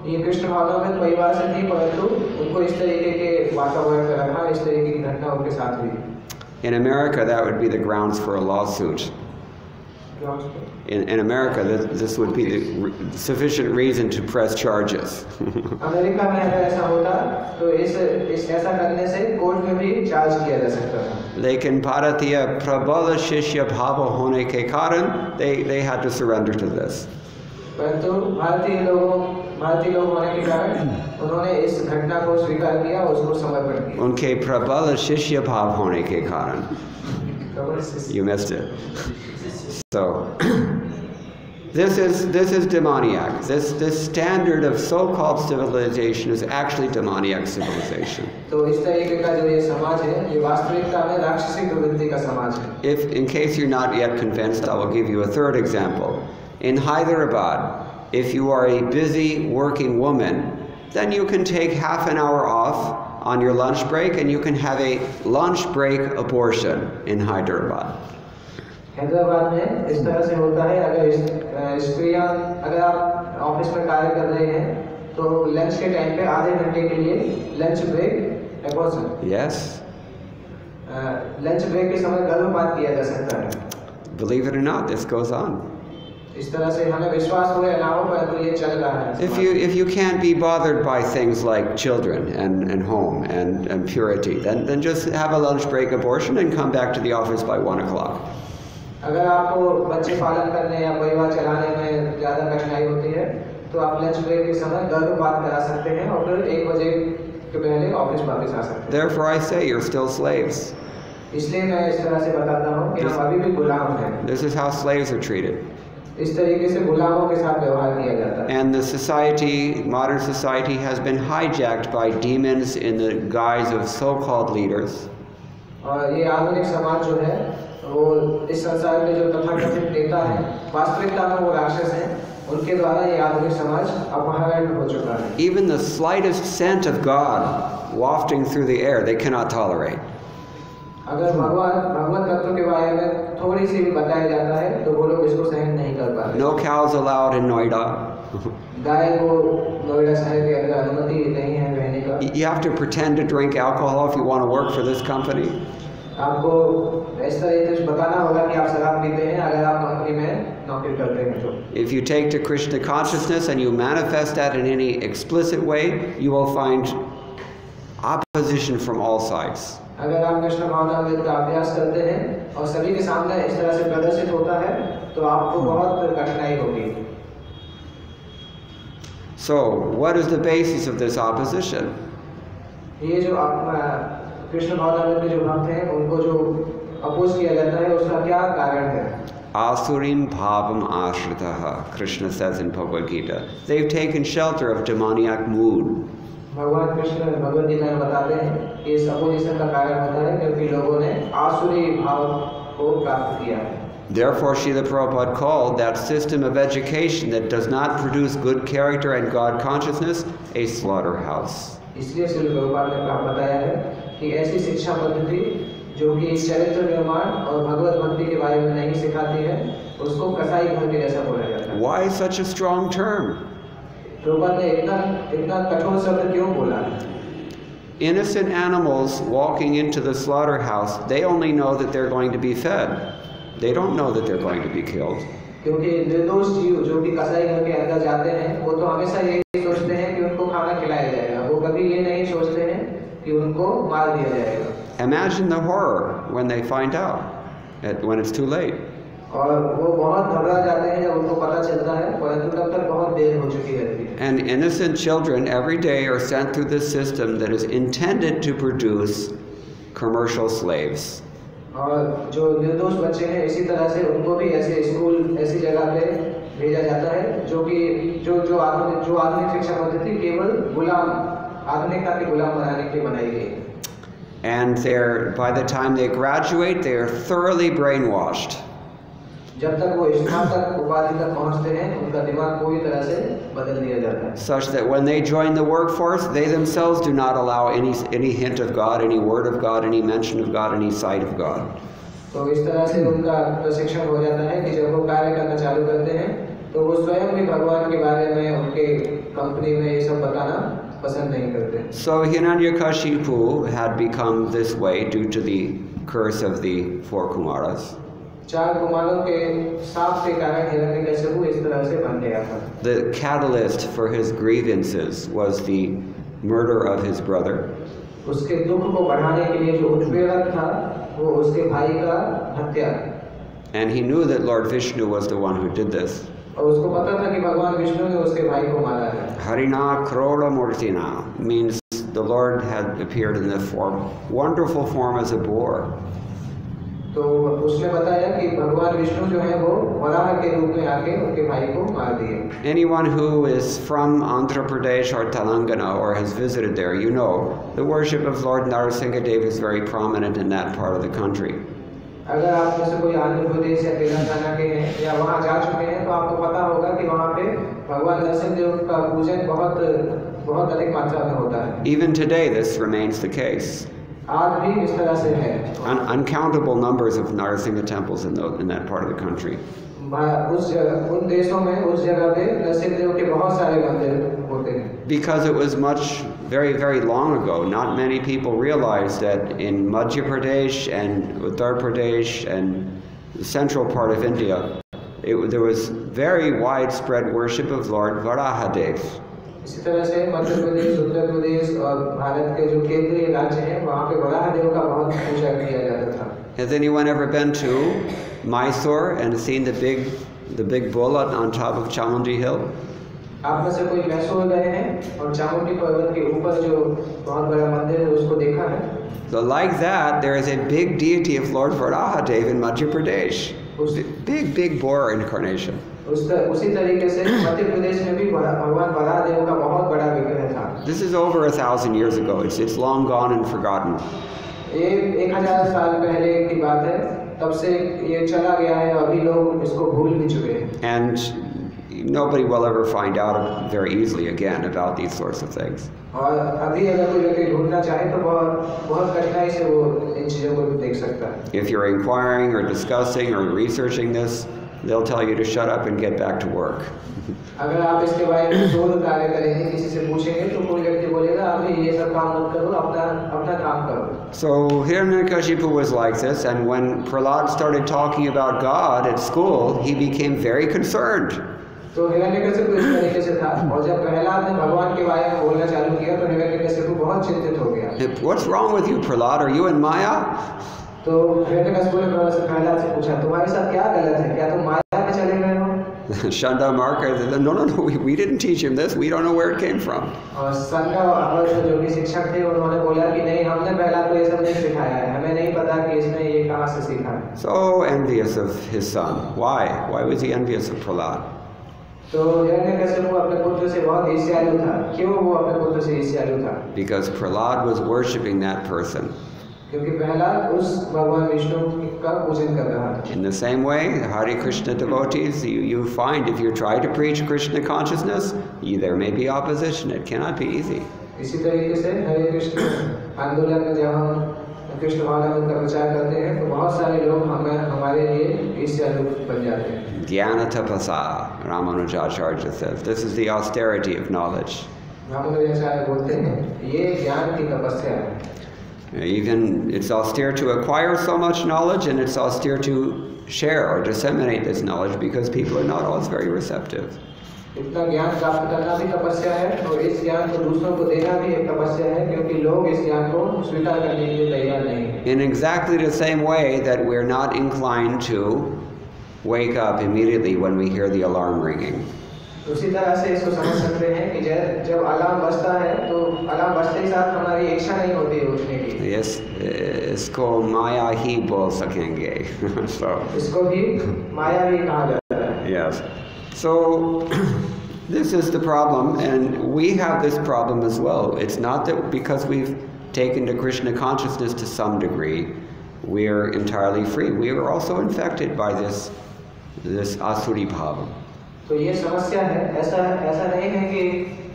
ये कृष्ण भावनामय परिवार से थी, परंतु उनको इस तरीके के वातावरण में रखा, इस तरीके की घटना उनके साथ हुई। In America, that would be the grounds for a lawsuit. In America, this would be the sufficient reason to press charges. America में अगर ऐसा होता तो इस ऐसा करने से कोर्ट में भी चार्ज किया जा सकता था। लेकिन भारतीय प्रबल शिष्य भाव होने के कारण they had to surrender to this. परंतु भारतीय लोग होने के कारण उन्होंने इस घटना को स्वीकार किया और उसको समर्पण किया। उनके प्रबल शिष्य भाव होने के कारण। You missed it. So this is demoniac. This standard of so-called civilization is actually demoniac civilization. तो इस तरीके का जो ये समाज है, ये वास्तविकता में राक्षसी प्रवृत्ति का समाज है। If, in case you're not yet convinced, I will give you a third example. In Hyderabad, if you are a busy working woman, then you can take half an hour off on your lunch break, and you can have a lunch break abortion in Hyderabad. Hyderabad में इस तरह से होता है, अगर स्त्रियां अगर आप ऑफिस में कार्य कर रहे हैं तो लंच के टाइम पे आधे घंटे के लिए lunch break abortion. Yes. Lunch break के समय गर्भपात किया जा सकता है। Believe it or not, this goes on. इस तरह से हमें विश्वास हो या ना हो, परंतु ये चल रहा है। If you can't be bothered by things like children and home and purity, then just have a lunch break abortion and come back to the office by 1 o'clock. अगर आपको बच्चे पालन करने या परिवार चलाने में ज़्यादा कठिनाई होती है तो आप लंच ब्रेक के समय गर्भपात करा सकते हैं और फिर 1 बजे के पहले ऑफिस वापस आ सकते हैं। Therefore I say you're still slaves. इसलिए मैं इस तरह से बताता हूँ कि हम अभी भी गुलाम हैं। This is how slaves are treated. इस तरीके से गुलामों के साथ व्यवहार किया जाता है। And the society, modern society, has been hijacked by demons in the guise of so-called leaders. और ये आधुनिक समाज जो है वो इस संसार के जो तथाकथित नेता हैं, वास्तविकता में वो राक्षस हैं, उनके द्वारा ये आधुनिक समाज अपहरण हो चुका है। Even the slightest scent of God wafting through the air, they cannot tolerate. अगर भगवत तत्व के बारे में थोड़ी सी भी बताया जाता है तो वो लोग इसको सहन नहीं कर पाते। No cows allowed in Noida. गाय को नोएडा शहर के अंदर अनुमति नहीं है रहने का। You have to pretend to drink alcohol if you want to work for this company. आपको इस तरह से बताना होगा कि आप शराब पीते हैं अगर आप कंपनी में नौकरी करते हैं तो। If you take to Krishna consciousness and you manifest that in any explicit way, you will find opposition from all sides. अगर आप कृष्ण भावनामृत का अभ्यास करते हैं और सभी के सामने इस तरह से प्रदर्शित होता है तो आपको बहुत कठिनाई होगी। So, what is the basis of this opposition? ये जो कृष्ण भावनामृत जो भक्त हैं उनको जो अपोज किया जाता है उसका क्या कारण है? Asurim bhavam ashritaha, Krishna says in Bhagavad Gita. They've taken shelter of demoniac mood. भगवान कृष्ण भगवद गीता में बताते हैं कि इस अपोजिशन का कारण होता है क्योंकि लोगों ने आसुरी भाव को प्राप्त किया है। Therefore, Srila Prabhupada called that system of education that does not produce good character and God consciousness a slaughterhouse. इसलिए श्रील प्रभुपाद ने बताया है कि ऐसी शिक्षा पद्धति जो कि चरित्र निर्माण और भगवत भक्ति के बारे में नहीं सिखाती है उसको कसाई घर के जैसा बोला जाता है। Why such a strong term? Prabhupada ने इतना कठोर शब्द क्यों बोला? Innocent animals walking into the slaughterhouse, they only know that they're going to be fed. They don't know that they're going to be killed. क्योंकि निर्दोष जीव जो कि कसाई घर के अंदर जाते हैं वो तो हमेशा यही सोचते हैं कि उनको खाना खिलाया जाएगा, वो कभी ये नहीं सोचते हैं कि उनको मार दिया जाएगा। Imagine the horror when they find out, when it's too late. और वो बहुत घबरा जाते हैं जब उनको पता चलता है, परंतु तब तक बहुत देर हो चुकी रहती है। And innocent children every day are sent through this system that is intended to produce commercial slaves. और जो निर्दोष बच्चे हैं इसी तरह से उनको भी ऐसे स्कूल ऐसी जगह पे भेजा जाता है जो कि जो आधुनिक शिक्षा पद्धति केवल गुलाम आधुनिकता के गुलाम बनाने के लिए बनाई गई है। And by the time they graduate, they are thoroughly brainwashed. जब तक वो स्नातक उपाधि तक पहुंचते हैं उनका दिमाग पूरी तरह से बदल दिया जाता है। Such that when they join the workforce, they themselves do not allow any hint of God, any word of God, any mention of God, any sight of God. तो इस तरह से उनका प्रशिक्षण हो जाता है कि जब वो कार्य करना चालू करते हैं तो वो स्वयं भी भगवान के बारे में उनके कंपनी में ये सब बताना पसंद नहीं करते। So Hiranyakashipu had become this way due to the curse of the four Kumaras. चार कुमारों के शाप के कारण हिरण्यकशिपु इस तरह से बन गया था। The catalyst for his grievances was the murder of his brother. उसके दुख को बढ़ाने के लिए जो उत्प्रेरक था वो उसके भाई का हत्या। And he knew that Lord Vishnu was the one who did this. और उसको पता था कि भगवान विष्णु ने उसके भाई को मारा है। Harina Kroda Murtina means the Lord had appeared in the wonderful form as a boar. तो उसने बताया कि भगवान विष्णु जो है वो वराह के रूप में आके उनके भाई को मार दिए। Anyone who is from Andhra Pradesh or Telangana or has visited there, you know the worship of Lord Narasimha Dev is very prominent in that part of the country. अगर आप में से कोई आंध्र प्रदेश या तेलंगाना के हैं या वहाँ जा चुके हैं तो आपको पता होगा कि वहाँ पे भगवान नरसिंह देव का पूजन बहुत अधिक मात्रा में होता है। Even today this remains the case. आज भी इस तरह से है। Uncountable numbers of Narasimha temples in that part of the country. उन देशों में उस जगह पे नरसिंह देव के बहुत सारे मंदिर होते हैं। Because it was very, very long ago, not many people realized that in Madhya Pradesh and Uttar Pradesh and the central part of India, there was very widespread worship of Lord Varahadev. इसी तरह से मध्य प्रदेश, उत्तर प्रदेश और भारत के जो केंद्रीय राज्य हैं वहाँ पे वराहदेव का बहुत पूजा किया जाता था। Has anyone ever been to Mysore and seen the big bull on top of Chamundi Hill? आप में से कोई मैसूर गए हैं और चामुंडी पर्वत के ऊपर जो बहुत बड़ा मंदिर है उसको देखा है? So like that, there is a big deity of Lord Varahadev in Madhya Pradesh. Big boar incarnation. उसी तरीके से मध्य प्रदेश में भी भगवान वराहदेव का बहुत बड़ा विग्रह था। This is over 1,000 years ago. It's long gone and forgotten. ये 1000 साल पहले की बात है, तब से ये चला गया है, अभी लोग इसको भूल भी चुके हैं। And nobody will ever find out very easily again about these sorts of things. और अभी अगर कोई व्यक्ति ढूंढना चाहे तो बहुत कठिनाई से वो इन चीजों को देख सकता है। If you're inquiring or discussing or researching this, they'll tell you to shut up and get back to work. अगर आप इसके बारे में शोध कार्य करेंगे, किसी से पूछेंगे तो कोई व्यक्ति बोलेगा अभी ये सब काम मत करो, अपना काम करो। So Hiranyakashipu was like this, and when Prahlad started talking about God at school, he became very concerned. तो हिरण्यकशिपु इस तरीके से था, और जब प्रहलाद ने भगवान के बारे में बोलना चालू किया तो हिरण्यकशिपु बहुत चिंतित हो गया। What's wrong with you, Prahlad? Are you in Maya? तो हिरण्यकशिपु ने प्रहलाद से पूछा, तुम्हारे साथ क्या गलत है? क्या तुम माया में चले गए हो? Shanda Marka said, no, we didn't teach him this. We don't know where it came from. और संघा और जो भी शिक्षक थे उन्होंने बोला कि नहीं हमने पहला तो ये सब नहीं सिखाया है हमें नहीं पता कि इसमें ये कहाँ से सीखा है. So envious of his son. Why was he envious of Prahlad? तो हिरण्यकश्यप अपने पुत्र से बहुत ईर्ष्यालु था. क्यों वो अपने पुत्र से ईर्ष्यालु था? Because Prahlad was worshipping that person. क्योंकि प्रहलाद उस भगवान विष्णु का पूजन कर रहा था. In the same way, Hare Krishna devotees, you find if you try to preach Krishna consciousness, there may be opposition. It cannot be easy. इसी तरीके से हरे कृष्ण आंदोलन में जब हम कृष्ण भावना का प्रचार करते हैं तो बहुत सारे लोग हमारे लिए ईर्ष्यालु बन जाते हैं. Jnana tapasa, Ramanujacharya says. This is the austerity of knowledge. Ramanujacharya बोलते हैं ये ज्ञान की तपस्या है. Even it's austere to acquire so much knowledge, and it's austere to share or disseminate this knowledge because people are not always very receptive. इतना ज्ञान प्राप्त करना भी तपस्या है और इस ज्ञान को दूसरों को देना भी एक तपस्या है क्योंकि लोग इस ज्ञान को स्वीकार करने के लिए तैयार नहीं हैं. In exactly the same way that we're not inclined to wake up immediately when we hear the alarm ringing. उसी तरह से इसको समझ सकते हैं कि जब अलार्म बजता है तो अलार्म बजते ही साथ हमारी इच्छा नहीं होती है उठने की. Yes, इसको माया ही बोल सकेंगे. So इसको भी माया भी कहा जाता है. Yes. So this is the problem, and we have this problem as well. It's not that because we've taken to Krishna consciousness to some degree, we're entirely free. We are also infected by this asuri bhava. तो ये समस्या है. ऐसा नहीं है कि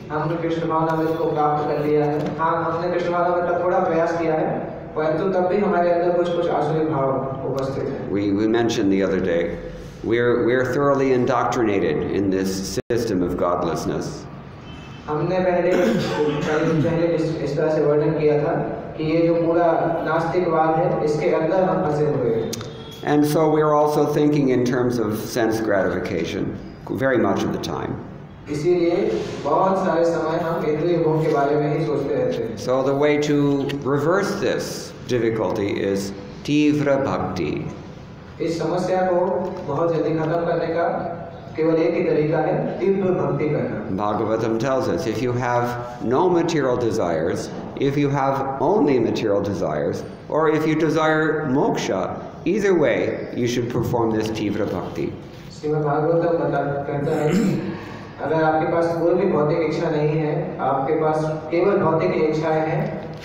हमने कृष्ण भावनामृत को प्राप्त कर लिया है. हाँ हमने कृष्ण भावनामृत का थोड़ा प्रयास किया है परंतु तब भी हमारे अंदर कुछ आसुरी भाव उपस्थित है. We mentioned the other day, we're thoroughly indoctrinated in this system of godlessness. हमने पहले इस तरह से वर्णन किया था कि ये जो पूरा नास्तिकवाद है इसके अंदर हम फंसे हुए हैं. And so we're also thinking in terms of sense gratification very much of the time. इसीलिए बहुत सारे समय हम इंद्रिय भोग के बारे में ही सोचते रहते हैं. So the way to reverse this difficulty is tivra bhakti. इस समस्या को बहुत जल्दी खत्म करने का केवल एक ही तरीका है तीव्र भक्ति करना. Bhagavatam tells us if you have no material desires, if you have only material desires, or if you desire moksha, either way you should perform this tivra bhakti. Shrimad Bhagavatam कहता है कि अगर आपके पास कोई भी भौतिक इच्छा नहीं है, आपके पास केवल भौतिक इच्छाएं हैं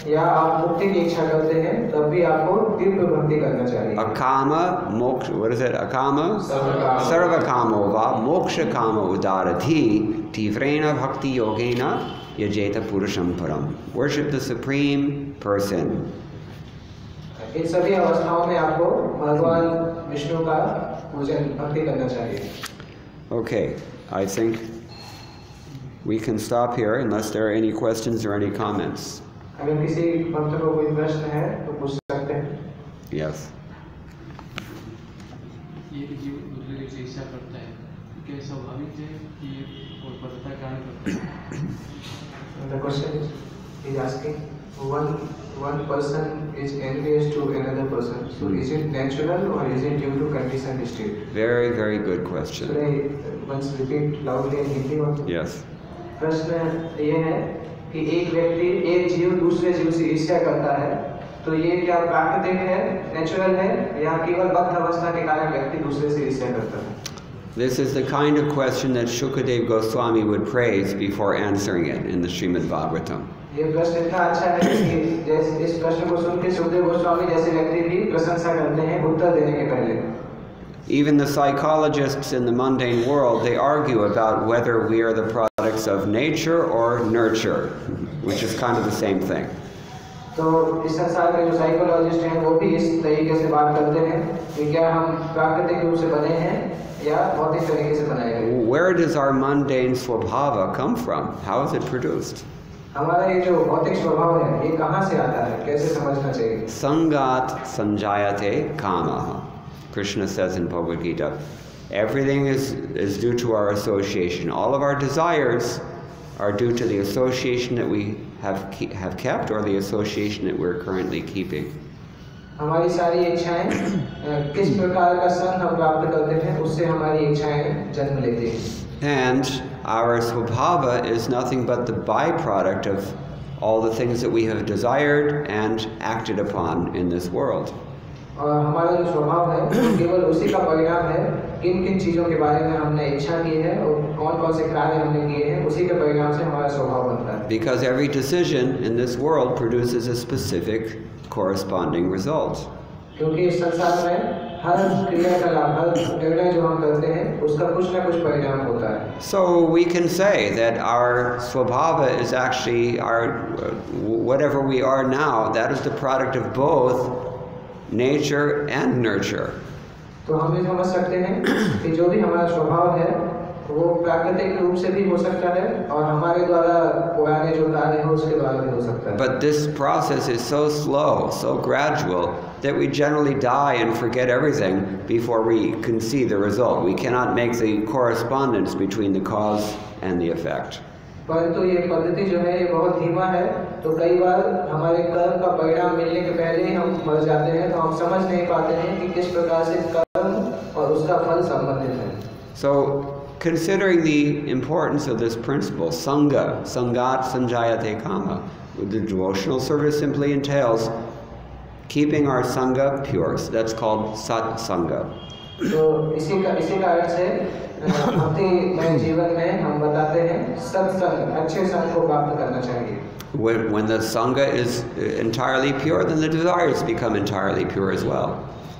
या आप मुक्ति की इच्छा करते हैं, तब भी आपको तीव्र भक्ति करना चाहिए. Akama moksha, what is it? Akama sarva kamo va moksha kama udarati tivrena bhakti yogena yajeta purusham param. Worship the supreme person. इन सभी अवस्थाओं में आपको भगवान विष्णु का पूजन भक्ति करना चाहिए. Okay, I think we can stop here unless there are any questions or any comments. अगर किसी भक्त को कोई प्रश्न है तो पूछ सकते हैं. Yes. ये जीव दूसरे से इच्छा करता है, क्या स्वाभाविक है कि और पदता कारण करता है? The question is asking one person is envious to another person. So is it natural or is it due to conditioned state? Very, very good question. Should I once repeat loudly in Hindi also? Yes. प्रश्न ये है कि एक व्यक्ति एक जीव दूसरे जीव से ईर्ष्या करता है, तो ये क्या प्राकृतिक है, नेचुरल है, या केवल बद्ध अवस्था के कारण व्यक्ति दूसरे से ईर्ष्या करता है? This is the kind of question that Shukadev Goswami would praise before answering it in the Srimad Bhagavatam. ये प्रश्न इतना अच्छा है कि जैसे इस प्रश्न को सुन के सुखदेव गोस्वामी जैसे व्यक्ति भी प्रशंसा करते हैं उत्तर देने के पहले. Even the psychologists in the mundane world, they argue about whether we are the products of nature or nurture, which is kind of the same thing. तो इस संसार में जो साइकोलॉजिस्ट हैं वो भी इस तरीके से बात करते हैं कि क्या हम प्राकृतिक रूप से बने हैं या भौतिक तरीके से बनाए गए. Where does our mundane swabhava come from? How is it produced? हमारा ये जो भौतिक स्वभाव है ये कहाँ से आता है, कैसे समझना चाहिए? Sangat sanjayate kamaha. Krishna says in Bhagavad Gita, everything is due to our association. All of our desires are due to the association that we have kept or the association that we're currently keeping. हमारी सारी इच्छाएं किस प्रकार का संग हम प्राप्त करते हैं उससे हमारी इच्छाएं जन्म लेती हैं। And our swabhava is nothing but the byproduct of all the things that we have desired and acted upon in this world. और हमारा जो स्वभाव है वो केवल उसी का परिणाम है किन किन चीज़ों के बारे में हमने इच्छा की है और कौन कौन से कार्य हमने किए हैं उसी के परिणाम से हमारा स्वभाव बनता है। Because every decision in this world produces a specific corresponding result. क्योंकि इस संसार में हर क्रियाकलाप हर निर्णय जो हम करते हैं उसका कुछ ना कुछ परिणाम होता है। So we can say that our swabhava is actually whatever we are now, that is the product of both nature and nurture. तो हम ये समझ सकते हैं कि जो भी हमारा स्वभाव है वो प्राकृतिक रूप से भी हो सकता है और हमारे द्वारा पुराने जो कार्य हैं उसके द्वारा भी हो सकता है। But this process is so slow, so gradual, that we generally die and forget everything before we can see the result. We cannot make the correspondence between the cause and the effect. परंतु ये पद्धति जो है ये बहुत धीमा है, तो कई बार हमारे कर्म का परिणाम मिलने के पहले ही हम मर जाते हैं, तो हम समझ नहीं पाते हैं कि किस प्रकार से कर्म और उसका फल संबंधित है। So, considering the importance of this principle, sangha, sangat sanjayate kama, the devotional service simply entails keeping our sangha pure. So that's called sat sangha. तो इसी कारण से भक्ति जीवन में हम बताते हैं सत्संग अच्छे संग को प्राप्त करना चाहिए। When the sangha is entirely pure, then the desires become entirely pure as well.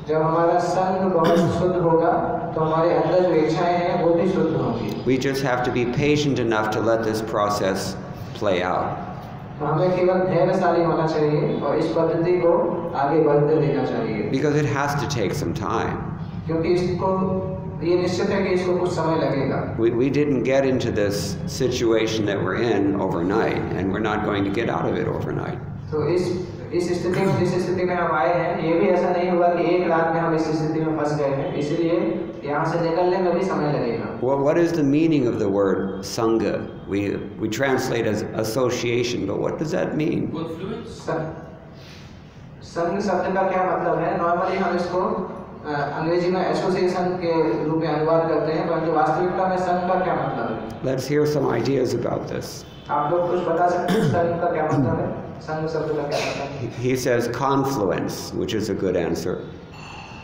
जब हमारा संग बहुत शुद्ध होगा तो हमारे अंदर जो इच्छाएं हैं वो भी शुद्ध होंगी। We just have to be patient enough to let this process play out. तो हमें केवल धैर्यशाली होना चाहिए और इस पद्धति को आगे बढ़ते देना चाहिए। Because it has to take some time. क्योंकि इसको ये निश्चित है कि इसको कुछ समय लगेगा। We didn't get into this situation that we're in overnight, and we're not going to get out of it overnight. तो इस स्थिति में जिस स्थिति में हम आए हैं ये भी ऐसा नहीं हुआ कि एक रात में हम इस स्थिति में फंस गए हैं, इसलिए यहाँ से निकलने में भी समय लगेगा। Well, what is the meaning of the word sangha? We translate as association, but what does that mean? संघ शब्द का क्या मतलब है? नॉर्मली हम इसको अंग्रेजी में एसोसिएशन के रूप में अनुवाद करते हैं, परंतु वास्तविकता में संघ का क्या मतलब है? Let's hear some ideas about this. आप लोग कुछ बता सकते हैं संघ का क्या मतलब है? संघ शब्द का क्या मतलब है? He says confluence, which is a good answer.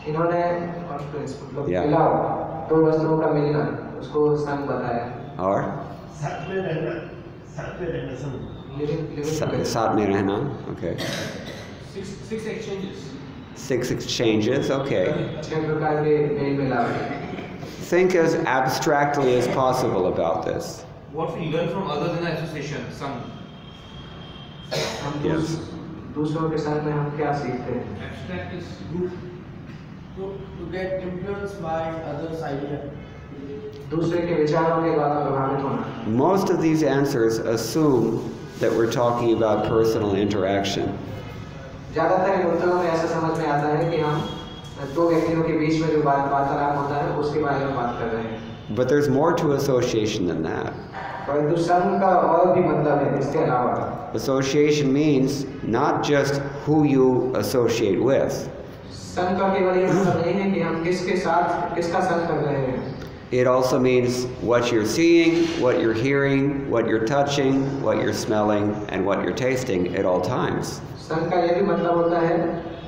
इन्होंने कॉन्फ्लुएंस मतलब मिलाव, दो वस्तुओं का मिलना, उसको संघ बताया। और साथ में रहना साथ में रहना, okay. Six exchanges. 6 exchanges, okay. 6 प्रकार के मेल मिलाप। Think as abstractly as possible about this. What we learn from others in association, some. हम Yes. दूसरों के साथ में हम क्या सीखते हैं? Abstract is group. to get influenced by others' idea. दूसरे के विचारों के द्वारा प्रभावित होना। Most of these answers assume that we're talking about personal interaction. ज़्यादातर इन उत्तरों में ऐसा समझ में आता है कि हम दो व्यक्तियों के बीच में जो वार्तालाप होता है उसके बारे में बात कर रहे हैं। But there's more to association than that. परंतु संघ का और भी मतलब है इसके अलावा। Association means not just who you associate with. संघ का केवल ये मतलब नहीं है कि हम किसके साथ किसका संघ कर रहे हैं। It also means what you're seeing, what you're hearing, what you're touching, what you're smelling, and what you're tasting at all times. संघ का ये भी मतलब होता है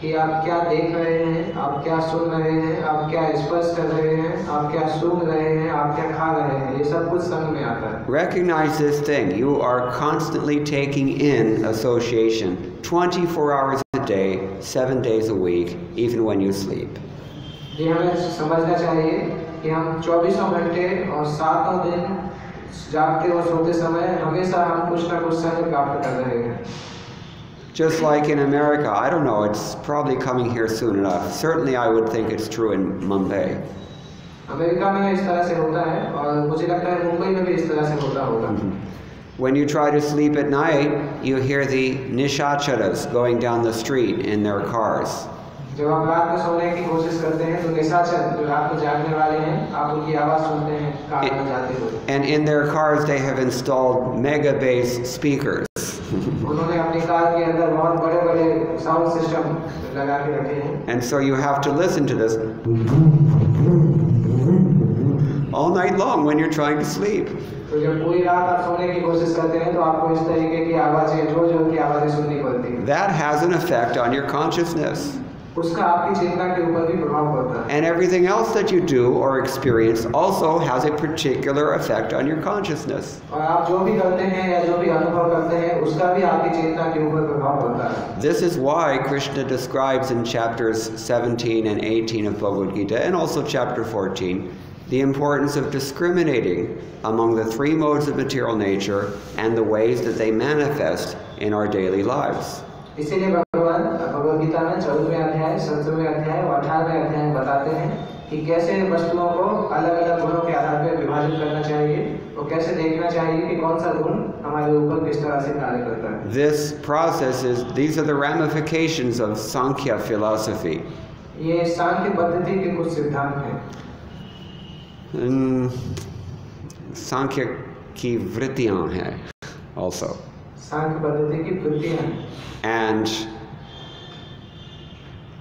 कि आप क्या देख रहे हैं, आप क्या सुन रहे हैं, आप क्या स्पर्श कर रहे हैं, आप क्या सूंघ रहे हैं, आप क्या खा रहे हैं, ये सब कुछ संघ में आता है। Recognize this thing. You are constantly taking in association 24 hours a day, 7 days a week, even when you sleep. ये हमें समझना चाहिए कि हम 24 घंटे और 7 दिन जागते और सोते समय हमेशा हम कुछ ना कुछ संघ प्राप्त कर रहे हैं। Just like in America, I don't know, it's probably coming here soon enough. Certainly I would think it's true in Mumbai. America में इस तरह से होता है और मुझे लगता है मुंबई में भी इस तरह से होता होगा। When you try to sleep at night, you hear the nishacharas going down the street in their cars. जब आप रात में सोने की कोशिश करते हैं तो निशाचर जो रात को जागने वाले हैं आप उनकी आवाज़ सुनते हैं कार में जाते हुए। And in their cars they have installed mega bass speakers. उन्होंने अपनी कार के अंदर बहुत बड़े-बड़े साउंड सिस्टम लगा के रखे हैं। And so you have to listen to this all night long when you're trying to sleep. तो जब पूरी रात आप सोने की कोशिश करते हैं तो आपको इस तरीके की आवाजें जोर-जोर की आवाजें सुननी पड़ती हैं। That has an effect on your consciousness. उसका आपकी चेतना के ऊपर भी प्रभाव पड़ता है। And everything else that you do or experience also has a particular effect on your consciousness. और आप जो भी करते हैं या जो भी अनुभव करते हैं उसका भी आपकी चेतना के ऊपर प्रभाव पड़ता है। This is why Krishna describes in chapters 17 and 18 of Bhagavad Gita and also chapter 14 the importance of discriminating among the three modes of material nature and the ways that they manifest in our daily lives. इसीलिए भगवान भगवद गीता में 14वें अध्याय, 17वें अध्याय और 18वें अध्याय बताते हैं कि कैसे वस्तुओं को अलग-अलग गुणों के आधार पर विभाजित करना चाहिए और कैसे देखना चाहिए कि कौन सा गुण हमारे ऊपर किस तरह से कार्य करता है। These are the ramifications of Sankhya philosophy. ये सांख्य पद्धति के कुछ सिद्धांत हैं। Sankhya की वृत्तियां हैं also. सांख्य पद्धति की वृत्तियां। And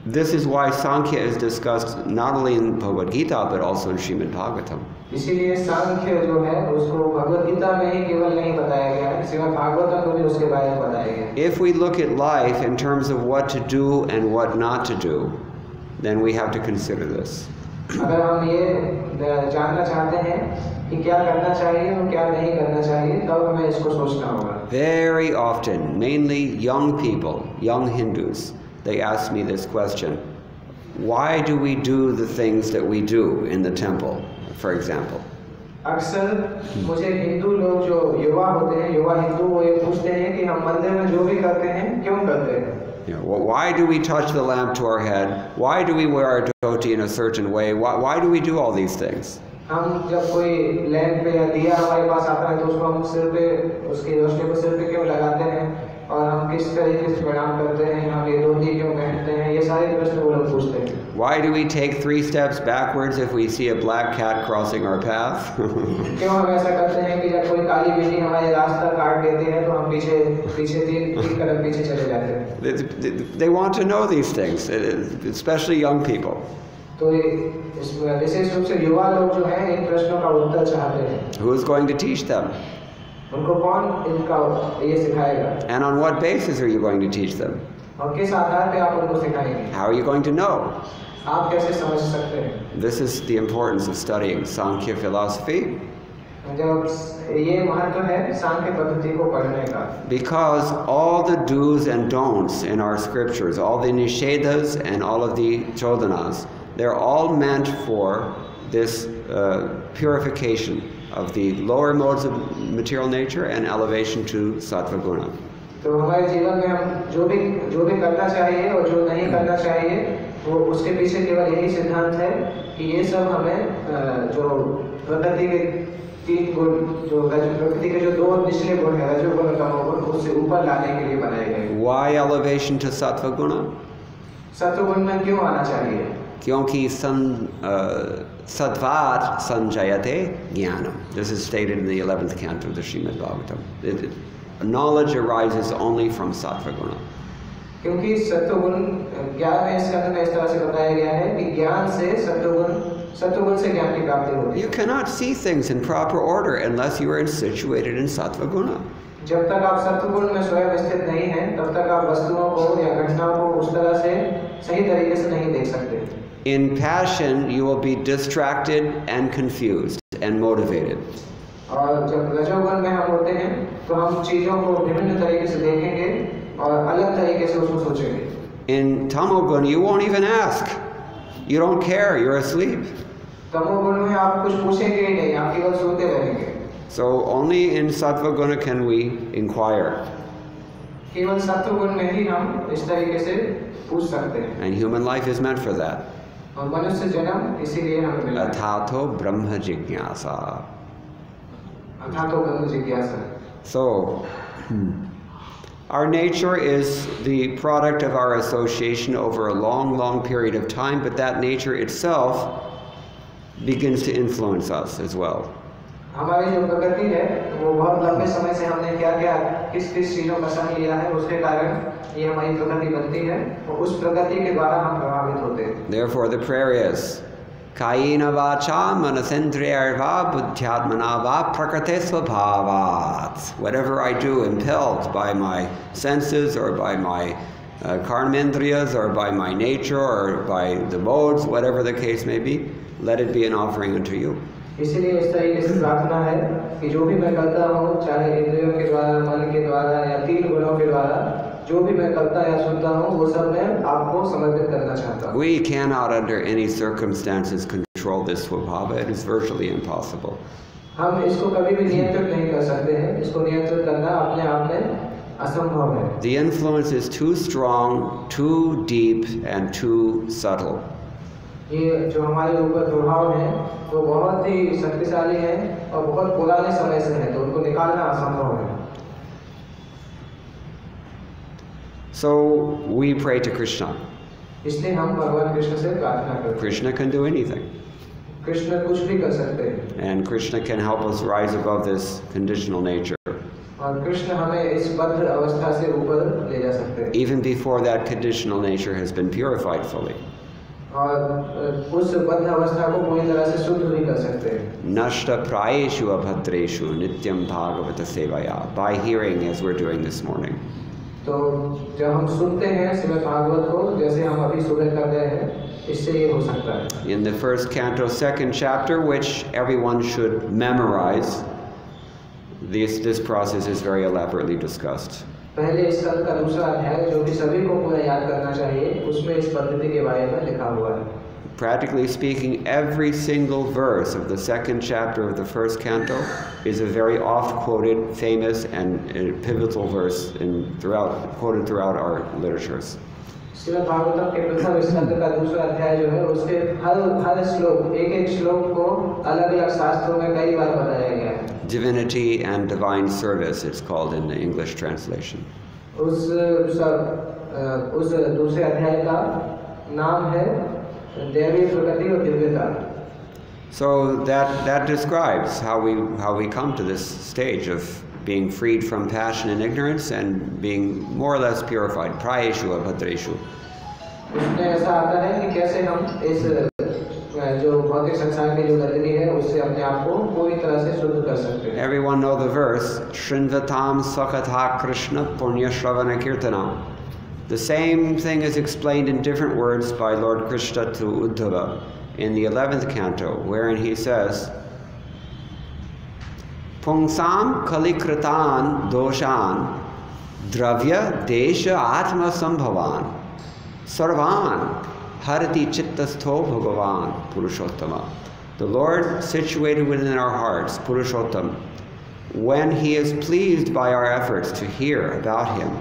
this is why Sankhya is discussed not only in Bhagavad Gita but also in Srimad Bhagavatam. इसीलिए सांख्य जो है उसको भगवद गीता में ही केवल नहीं बताया गया है, श्रीमद् भागवतम में भी उसके बारे में बताया गया है। If we look at life in terms of what to do and what not to do, then we have to consider this. अगर हम ये जानना चाहते हैं कि क्या करना चाहिए और क्या नहीं करना चाहिए, तब हमें इसको सोचना होगा। Very often, mainly young people, young Hindus, they ask me this question: why do we do the things that we do in the temple, for example? अक्सर मुझे हिंदू लोग जो युवा होते हैं, युवा हिंदू, वो ये पूछते हैं कि हम मंदिर में जो भी करते हैं क्यों करते हैं? Why do we touch the lamp to our head? Why do we wear our dhoti in a certain way? Why do we do all these things? हम जब कोई लैंप पे या दिया हमारे पास आता है तो उसको हम सिर पे, उसकी रोशनी को सिर पे क्यों लगाते हैं और हम किस तरीके से प्रणाम करते हैं, हम ये धोती क्यों पहनते हैं, ये सारे प्रश्न वो लोग पूछते हैं। Why do we take 3 steps backwards if we see a black cat crossing our path? क्यों हम ऐसा करते हैं कि जब कोई काली बिल्ली हमारे रास्ता काट देती है तो हम पीछे तीन कदम पीछे चले जाते हैं? They want to know these things, especially young people. तो विशेष रूप से युवा लोग जो हैं इन प्रश्नों का उत्तर चाहते हैं। Who is going to teach them? उनको कौन इनका ये सिखाएगा? And on what basis are you going to teach them? और किस आधार पे आप उनको सिखाएंगे? How are you going to know? आप कैसे समझ सकते हैं? This is the importance of studying Sankhya philosophy. ये महत्व है सांख्य पद्धति को पढ़ने का। Because all the do's and don'ts in our scriptures, all the nishedas and all of the chodanas, they're all meant for this purification of the lower modes of material nature and elevation to sattva guna. तो हमारे जीवन में हम जो भी करना चाहिए और जो नहीं करना चाहिए, वो उसके पीछे केवल यही सिद्धांत है कि ये सब हमें जो प्रकृति के 3 गुण, जो प्रकृति के जो 2 निचले गुण है, रजोगुण और तमोगुण, उससे ऊपर लाने के लिए बनाए गए। Why elevation to sattva guna? सत्वगुण में क्यों आना चाहिए? क्योंकि Sattvat sanjayate jnanam. This is stated in the 11th canto of the Srimad Bhagavatam. Knowledge arises only from sattva guna. क्योंकि सत्वगुण ज्ञान में इसके अंदर इस तरह से बताया गया है कि ज्ञान से सत्वगुण से ज्ञान की प्राप्ति होती है। You cannot see things in proper order unless you are situated in sattva guna. जब तक आप सत्वगुण में स्वयं स्थित नहीं हैं, तब तक आप वस्तुओं को या घटनाओं को उस तरह से सही तरीके से नहीं देख सकते। In passion, you will be distracted and confused and motivated. और जब रजोगुण में हम होते हैं, तो हम चीजों को विभिन्न तरीके से देखेंगे और अलग तरीके से उसको सोचेंगे। In tamoguna, you won't even ask. You don't care. You're asleep. तमोगुण में आप कुछ पूछेंगे ही नहीं, आप केवल सोते रहेंगे। So only in sattva guna can we inquire. केवल सत्वगुण में ही हम इस तरीके से पूछ सकते हैं। And human life is meant for that. और मनुष्य जन्म इसीलिए हमें मिला है। Athato brahma jignasa. अथातो ब्रह्म जिज्ञासा। So, our nature is the product of our association over a long, long period of time, but that nature itself begins to influence us as well. हमारी जो प्रकृति है वो बहुत लंबे समय से हमने क्या क्या किस किस चीज़ों का संग लिया है, उसके कारण ये हमारी प्रकृति बनती है और उस प्रकृति के द्वारा हम प्रभावित होते हैं। Therefore the prayer is Kayena vacha manasendriyarva buddhyatmana va prakriti svabhavat. Whatever I do impelled by my senses or by my karmendriyas or by my nature or by the modes, whatever the case may be, let it be an offering unto you. इसीलिए इस तरीके से प्रार्थना है कि जो भी मैं करता हूँ, चाहे इंद्रियों के द्वारा, मन के द्वारा या 3 गुणों के द्वारा, जो भी मैं करता या सुनता हूँ, वो सब मैं आपको समर्पित करना चाहता हूँ। We cannot under any circumstances control this swabhava. It is virtually impossible. हम इसको कभी भी नियंत्रित नहीं कर सकते हैं। इसको नियंत्रित करना अपने आप में असंभव है। The influence is too strong, too deep, and too subtle. ये जो हमारे ऊपर प्रभाव है वो बहुत ही शक्तिशाली है और बहुत पुराने समय से है, तो उनको निकालना असंभव है। So we pray to Krishna. इसलिए हम भगवान कृष्ण से प्रार्थना करते हैं। Krishna can do anything. Krishna कुछ भी कर सकते हैं। And Krishna can help us rise above this conditional nature. और कृष्ण हमें इस बद्ध अवस्था से ऊपर ले जा सकते हैं। Even before that conditional nature has been purified fully. और उस बद्ध अवस्था को पूरी तरह से शुद्ध भी कर सकते हैं। Nashta prayeshu abhadreshu nityam bhagavata sevaya. By hearing, as we're doing this morning. तो जब हम सुनते हैं श्रीमद् भागवत को, जैसे हम अभी सुबह कर रहे हैं, इससे ये हो सकता है। In the first canto, 2nd chapter, which everyone should memorize, this process is very elaborately discussed. पहले इस स्कंद का दूसरा अध्याय जो कि सभी को पूरा याद करना चाहिए, उसमें इस पद्धति के बारे में लिखा हुआ है। Practically speaking, every single verse of the 2nd chapter of the 1st canto is a very oft-quoted, famous, and pivotal verse quoted throughout our literatures. Shrimad Bhagavatam के प्रथम स्कंद का दूसरा अध्याय जो है, उसके हर श्लोक, एक श्लोक को अलग-अलग शास्त्रों में कई बार बताया गया है। Divinity and Divine Service, it's called in the English translation. उस दूसरे अध्याय का नाम है दैवीय प्रकृति और दिव्यता। So that describes how we come to this stage of being freed from passion and ignorance and being more or less purified. Prayeshu abhadreshu. उसमें ऐसा आता है कि कैसे हम इस जो भौतिक संसार की जो गंदगी है उससे अपने आप को पूरी तरह से शुद्ध कर सकते हैं। Everyone know the verse Shrinvatam Sakatha Krishna Punya Shravana Kirtanam. The same thing is explained in different words by Lord Krishna to Uddhava in the 11th canto, wherein he says Pungsam Kalikratan Doshan Dravya Desha Atma Sambhavan Sarvan Harati Chittastho Bhagavan Purushottama. The Lord situated within our hearts, Purushottam, when He is pleased by our efforts to hear about Him,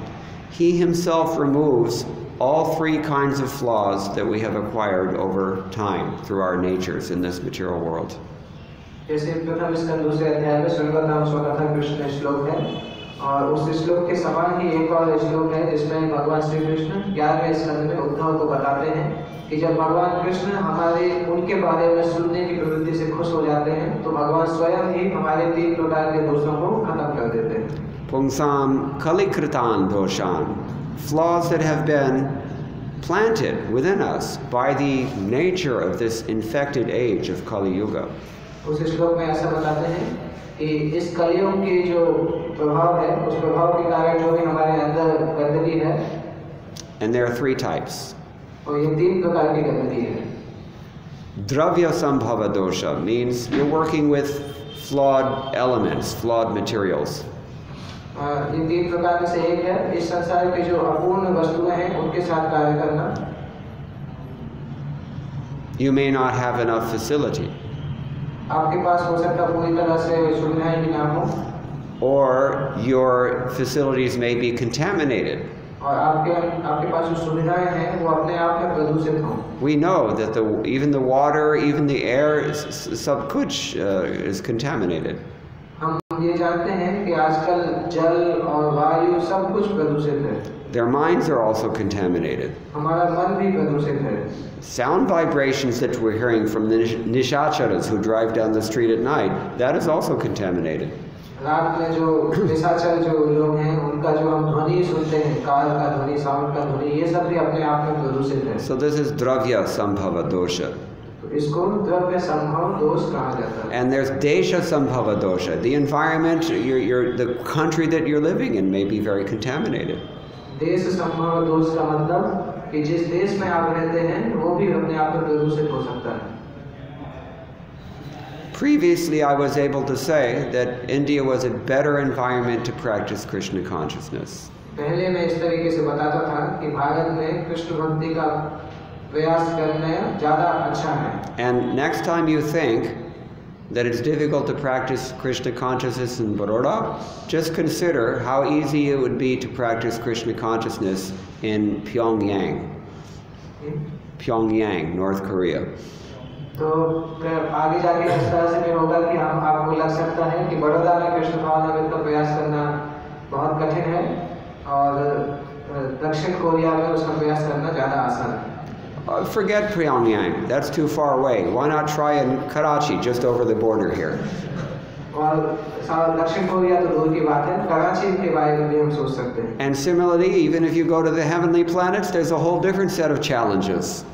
He Himself removes all 3 kinds of flaws that we have acquired over time through our natures in this material world. जैसे प्रथम स्कंद दूसरे अध्याय में सर्वनाम स्वकथा कृष्ण श्लोक है, और उस श्लोक के समान ही एक और श्लोक है जिसमें भगवान श्री कृष्ण 11वें स्कंद में उद्धव को बताते हैं कि जब भगवान कृष्ण उनके बारे में सुनने की प्रवृत्ति से खुश हो जाते हैं, तो भगवान स्वयं ही हमारे 3 प्रकार के दोषों को खत्म कर देते हैं। Pungsam kalikritan doshan, flaws that have been planted within us by the nature of this infected age of Kali Yuga. उस श्लोक में ऐसा बताते हैं कि इस कलियुग की जो प्रभाव है, उस प्रभाव के कारण जो भी हमारे अंदर गंदगी है, and there are 3 types. और ये 3 प्रकार की गंदगी है। Dravya sambhava dosha means you're working with flawed elements, flawed materials. ये 3 प्रकार में से एक है इस संसार के जो अपूर्ण वस्तुएं हैं उनके साथ कार्य करना। You may not have enough facility. आपके पास हो सकता पूरी तरह से सुविधाएं भी ना हो, or your facilities may be contaminated. और आपके पास जो सुविधाएं हैं वो अपने आप में प्रदूषित हों। We know that even the water, even the air, sab kuch is contaminated. हम ये जानते हैं कि आजकल जल और वायु सब कुछ प्रदूषित है। their minds are also contaminated. हमारा मन भी प्रदूषित है. Sound vibrations that we're hearing from the nishacharas who drive down the street at night, that is also contaminated. रात में जो निशाचर जो लोग हैं उनका जो हम ध्वनि सुनते हैं, कार का ध्वनि, साउंड का ध्वनि, ये सब भी अपने आप में प्रदूषित है. So this is dravya sambhava dosha. तो इसको द्रव्य संभव दोष कहा जाता है. And there's desha sambhava dosha. The environment, the country that you're living in may be very contaminated. देश संभव दोष का मतलब कि जिस देश में आप रहते हैं वो भी अपने आप में प्रदूषित हो सकता है. Previously, I was able to say that India was a better environment to practice Krishna consciousness. पहले मैं इस तरीके से बताता था कि भारत में कृष्ण भक्ति का प्रयास करना ज़्यादा अच्छा है. And next time you think that it's difficult to practice Krishna consciousness in Baroda, just consider how easy it would be to practice Krishna consciousness in Pyongyang. Pyongyang, North Korea. तो आगे जाके इस तरह से भी होगा कि हम आपको लग सकता है कि बड़ौदा में कृष्ण भावनामृत का प्रयास करना बहुत कठिन है और दक्षिण कोरिया में उसका प्रयास करना ज़्यादा आसान है. Forget Pyongyang, that's too far away. Why not try in Karachi, just over the border here? और दक्षिण कोरिया तो दूर की बात है, कराची के बारे में भी हम सोच सकते हैं. And similarly, even if you go to the heavenly planets, there's a whole different set of challenges.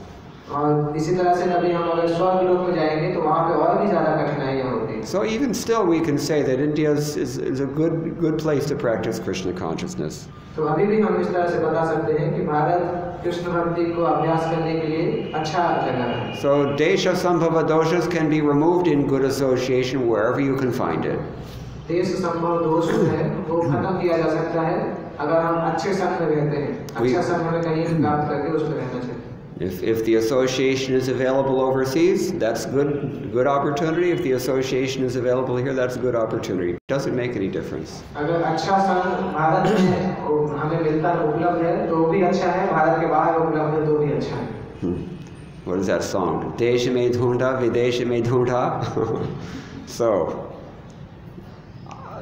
और इसी तरह से कभी हम अगर स्वर्ग लोक में जाएंगे तो वहाँ पे और भी ज़्यादा कठिनाइयाँ होती हैं. So even still, we can say that India is a good place to practice Krishna consciousness. तो अभी भी हम इस तरह से बता सकते हैं कि भारत कृष्ण भक्ति को अभ्यास करने के लिए अच्छा जगह है. So desha sambhava doshas can be removed in good association wherever you can find it. देश संभव दोष जो है वो खत्म किया जा सकता है अगर हम अच्छे संग में रहते हैं. अच्छा संग हमें कहीं प्राप्त करके उसमें रहना चाहिए. If the association is available overseas, that's good opportunity. If the association is available here, that's a good opportunity. It doesn't make any difference. अगर अच्छा संग भारत में हमें मिलता उपलब्ध है तो भी अच्छा है, भारत के बाहर उपलब्ध है तो भी अच्छा है. What is that song? Desha mein dhunda, videsha mein dhunda. So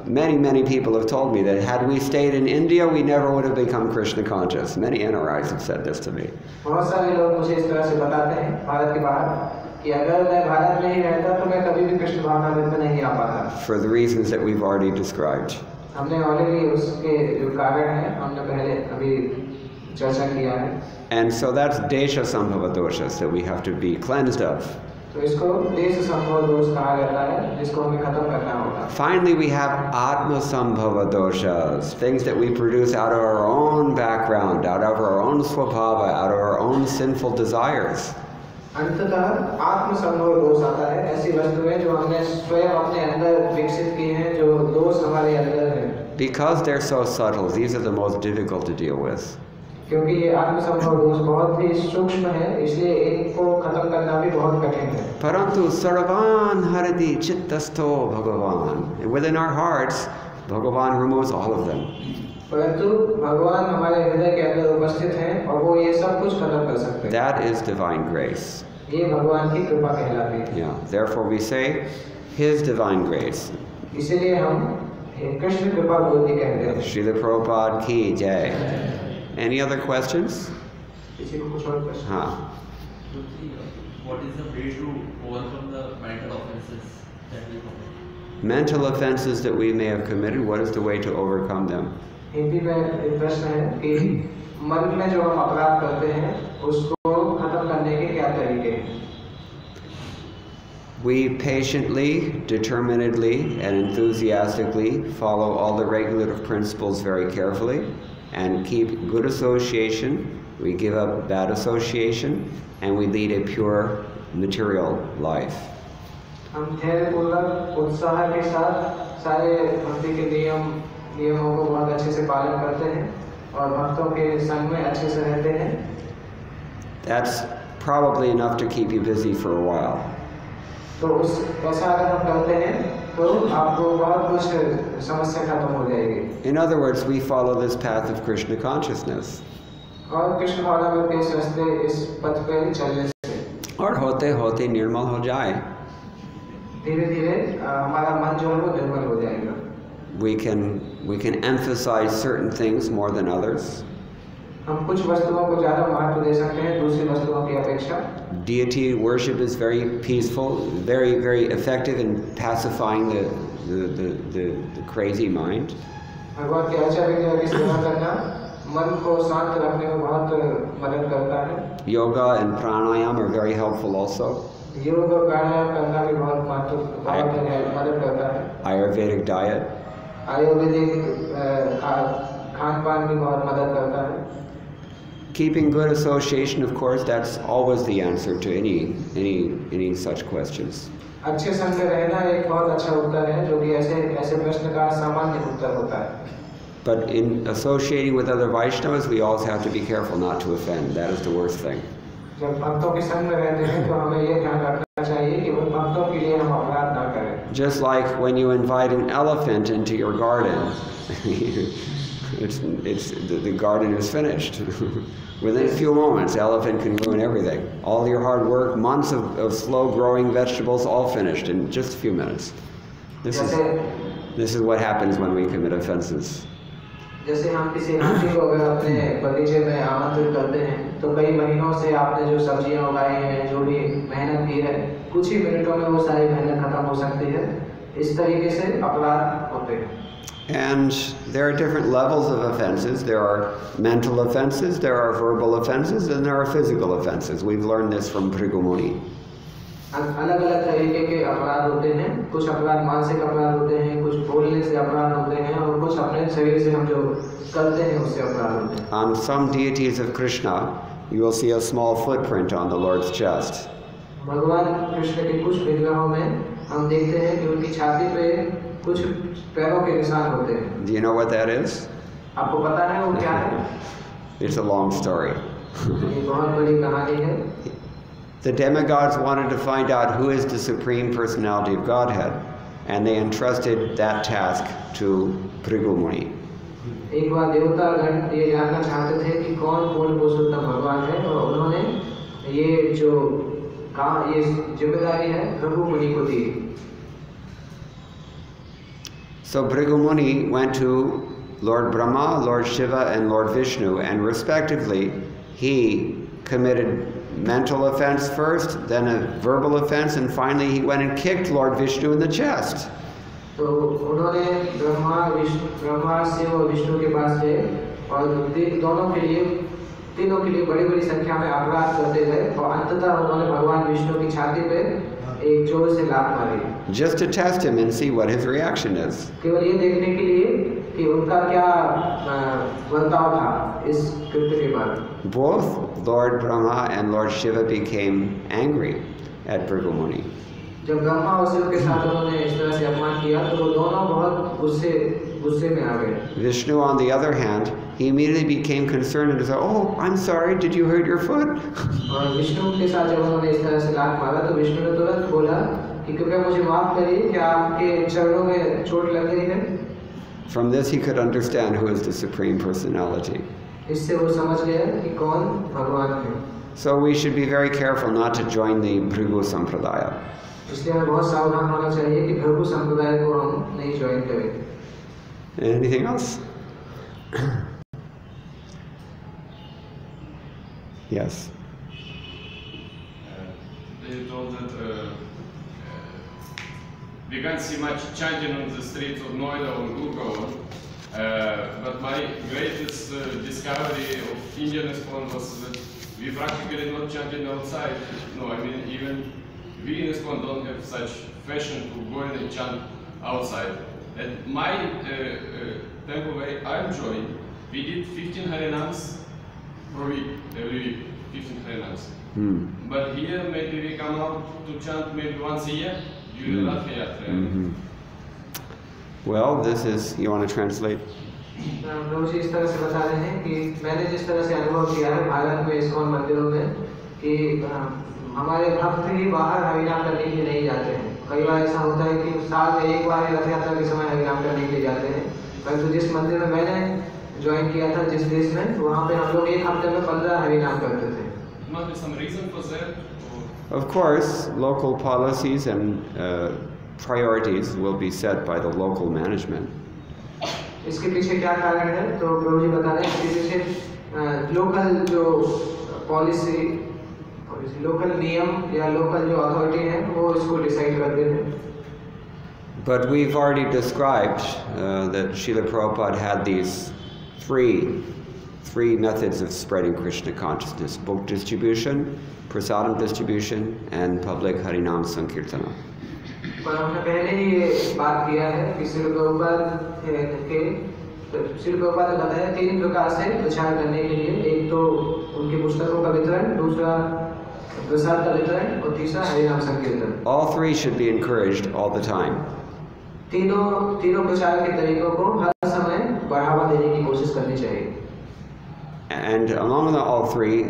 many people have told me that had we stayed in India, we never would have become Krishna conscious. Many NRIs have said this to me. बहुत सारे लोग मुझे इस तरह से बताते हैं भारत के बाहर कि अगर मैं भारत में ही रहता तो मैं कभी भी कृष्ण भावनामृत में नहीं आ पाता. For the reasons that we've already described. हमने ऑलरेडी उसके जो कारण हैं हमने पहले अभी चर्चा किया है. And so that's desha sambhava doshas that we have to be cleansed of. तो इसको देश संभव दोष कहा जाता है जिसको हमें खत्म करना होगा. Finally, we have atma sambhava doshas, things that we produce out of our own background, out of our own swabhava, out of our own sinful desires. अंततः आत्म संभव दोष आता है, ऐसी वस्तुएं जो हमने स्वयं अपने अंदर विकसित की हैं, जो दोष हमारे अंदर हैं. Because they're so subtle, these are the most difficult to deal with. क्योंकि ये आत्म संभव दोष बहुत ही सूक्ष्म है, इसलिए इनको खत्म करना भी बहुत कठिन है. Parantu sarvan harati chittasto bhagavan. Within our hearts, Bhagavan removes all of them. परंतु भगवान हमारे हृदय के अंदर उपस्थित हैं और वो ये सब कुछ खत्म कर सकते हैं. That is divine grace. ये भगवान की कृपा कहलाती है. Yeah. Therefore, we say His divine grace. इसीलिए हम कृष्ण कृपा बोलते कहते हैं. Srila Prabhupada ki jai. Any other questions? किसी को कुछ और प्रश्न? हाँ. What is the way to overcome the mental offenses that we commit? Mental offenses that we may have committed, what is the way to overcome them? Hindi में एक प्रश्न है कि मन में जो हम अपराध करते हैं उसको खत्म करने के क्या तरीके हैं? We patiently, determinedly, and enthusiastically follow all the regulative principles very carefully and keep good association. We give up bad association and we lead a pure material life. हम धैर्यपूर्वक उत्साह के साथ सारे भक्ति के नियमों को बहुत अच्छे से पालन करते हैं और भक्तों के संग में अच्छे से रहते हैं. That's probably enough to keep you busy for a while. तो उस ऐसा अगर हम करते हैं तो आपको बहुत कुछ समस्या खत्म हो जाएगी. In other words, we follow this path of Krishna consciousness. और कृष्ण भावनामृत के इस रास्ते इस पथ पे चलने से और होते होते निर्मल हो जाए. धीरे-धीरे हमारा मन जो है वो निर्मल हो जाएगा. We can emphasize certain things more than others. हम कुछ वस्तुओं को ज़्यादा महत्व दे सकते हैं दूसरी वस्तुओं की अपेक्षा। Deity worship is very peaceful, very, very effective in pacifying the crazy mind. भगवान के आचार्य की सेवा करना मन को शांत रखने में बहुत मदद करता है। Yoga and pranayama are very helpful also. योग और प्राणायाम करना भी बहुत मदद करता है। Ayurvedic diet. आयुर्वेदिक खान पान भी बहुत मदद करता है। Keeping good association, of course, that's always the answer to any such questions. अच्छे संग में रहना एक बहुत अच्छा उत्तर है जो कि ऐसे प्रश्न का सामान्य उत्तर होता है। But in associating with other Vaishnavas, we always have to be careful not to offend. That is the worst thing. जब भक्तों के संग में रहते हैं तो हमें ये ध्यान रखना चाहिए कि उन भक्तों के लिए हम अपराध ना करें। Just like when you invite an elephant into your garden, the garden is finished. Within a few moments, the elephant can ruin everything. All your hard work, months of slow-growing vegetables, all finished in just a few minutes. This is what happens when we commit offenses. जैसे हम किसी हाथी को अगर अपने बगीचे में आमंत्रित करते हैं तो कई महीनों से आपने जो सब्जियां उगाई हैं, जो भी मेहनत की है, कुछ ही मिनटों में वो सारी मेहनत खत्म हो सकती है। इस तरीके से अपराध होते हैं। And there are different levels of offenses. There are mental offenses, there are verbal offenses, and there are physical offenses. We've learned this from Bhrigu Muni. अलग-अलग तरीके के अपराध होते हैं। कुछ अपराध मानसिक अपराध होते हैं, कुछ बोलने से अपराध होते हैं और कुछ अपने शरीर से हम जो करते हैं उससे अपराध होते हैं। On some deities of Krishna, you will see a small footprint on the Lord's chest. भगवान कृष्ण के कुछ विग्रहों में हम देखते हैं कि उनकी छाती पे कुछ पैरों के निशान होते हैं। Do you know what that is? आपको पता है वो क्या है? It's a long story. ये बहुत बड़ी कहानी है। The demigods wanted to find out who is the Supreme Personality of Godhead, and they entrusted that task to Bhrigu Muni. एक बार देवतागण ये जानना चाहते थे कि कौन पूर्ण पुरुषोत्तम भगवान है और उन्होंने ये जो काम ये जिम्मेदारी है भृगु मुनि को दी। So Bhrigu Muni went to Lord Brahma, Lord Shiva, and Lord Vishnu, and respectively he committed mental offense first, then a verbal offense, and finally he went and kicked Lord Vishnu in the chest. तो उन्होंने ब्रह्मा शिव और विष्णु के पास गए और तीनों के लिए बड़ी संख्या में अपराध करते गए और अंततः उन्होंने भगवान विष्णु की छाती पे एक जोर से लात मारी। Just to test him and see what his reaction is. केवल ये देखने के लिए कि उनका क्या बर्ताव था इस कृत्य के बाद। Both Lord Brahma and Lord Shiva became angry at Bhrigu Muni. जब ब्रह्मा और शिव के साथ उन्होंने इस तरह से अपमान किया तो वो दोनों बहुत गुस्से में आ गए। Vishnu, on the other hand, he immediately became concerned and said, "Oh, I'm sorry. Did you hurt your foot?" और विष्णु के साथ जब उन्होंने इस तरह से लात मारा तो विष्णु ने तुरंत बोला कि कृपया मुझे माफ करिए, क्या आपके चरणों में चोट लग गई है? From this he could understand who is the Supreme Personality. इससे वो समझ गया कि कौन भगवान है। So we should be very careful not to join the Bhrigu Sampradaya. इसलिए हमें बहुत सावधान होना चाहिए कि भृगु संप्रदाय को हम नहीं ज्वाइन करें। Anything else? Yes. They told that we can't see much chanting on the streets of Noida or Gurgaon, but my greatest discovery of Indian ISKCON was that we practically not chanting outside. No, I mean even we in ISKCON don't have such fashion to go and chant outside. At my temple where I'm joined, we did 15 Harinams per week, every week, 15 Harinams. But here maybe we come out to chant maybe once a year. Well, this is, you want to translate? प्रभुजी इस तरह से बता रहे हैं कि मैंने जिस तरह से अनुभव किया है भारत में इस्कॉन मंदिरों में कि हमारे भक्त ही बाहर हरिनाम करने के लिए नहीं जाते हैं। कई बार ऐसा होता है कि साल में एक बार रथ यात्रा के समय हरिनाम करने के लिए जाते हैं, परंतु जिस मंदिर में मैंने ज्वाइन किया था जिस देश में, वहाँ पे हम लोग एक हफ्ते में 15 हरिनाम करते थे। Must be some reason for that? Of course, local policies and priorities will be set by the local management. इसके पीछे क्या कारण है? तो प्रभुजी बता रहे हैं इसके पीछे लोकल जो पॉलिसी लोकल नियम या लोकल जो अथॉरिटी है वो इसको डिसाइड करते थे. But we've already described that Srila Prabhupada had these three methods of spreading Krishna consciousness: book distribution, prasadam distribution, and public Harinam Sankirtana. पर हमने पहले ही ये बात किया है कि श्रील प्रभुपाद ने बताया 3 प्रकार से प्रचार करने के लिए. एक तो उनकी पुस्तकों का वितरण, दूसरा प्रसाद का वितरण और तीसरा हरिनाम संकीर्तन. All three should be encouraged all the time. तीनों प्रचार के तरीकों को हर समय बढ़ावा देने की कोशिश करनी चाहिए. And among all three,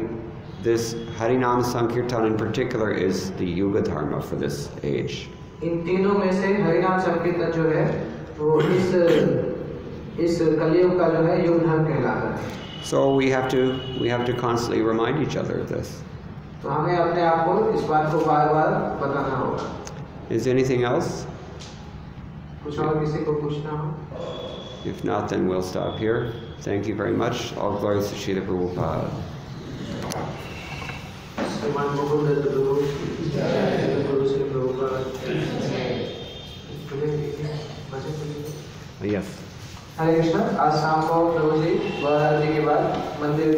this Harinam Sankirtan in particular is the Yuga Dharma for this age. इन तीनों में से हरिनाम संकीर्तन जो है वो इस कलयुग का जो है युग धर्म कहलाता है. So we have to constantly remind each other of this. तो हमें अपने आप को इस बात को बार-बार बताना होगा. Is there anything else? कुछ और किसी को पूछना हो? If not, then we'll stop here. Thank you very much. All glories to Srila Prabhupada. श्रीमान मुकुंद प्रभु, प्रभु श्री प्रभुपाद. Yes. हरे कृष्ण. आज शाम को प्रभु जी गौर आरती के बाद मंदिर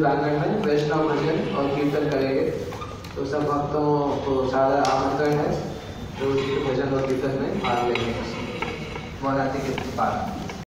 प्रांगण में वैष्णव भजन और कीर्तन करेंगे. तो सब भक्तों को सारा आमंत्रण है प्रभु जी के भजन और कीर्तन में भाग लेने का. गौर आरती के बाद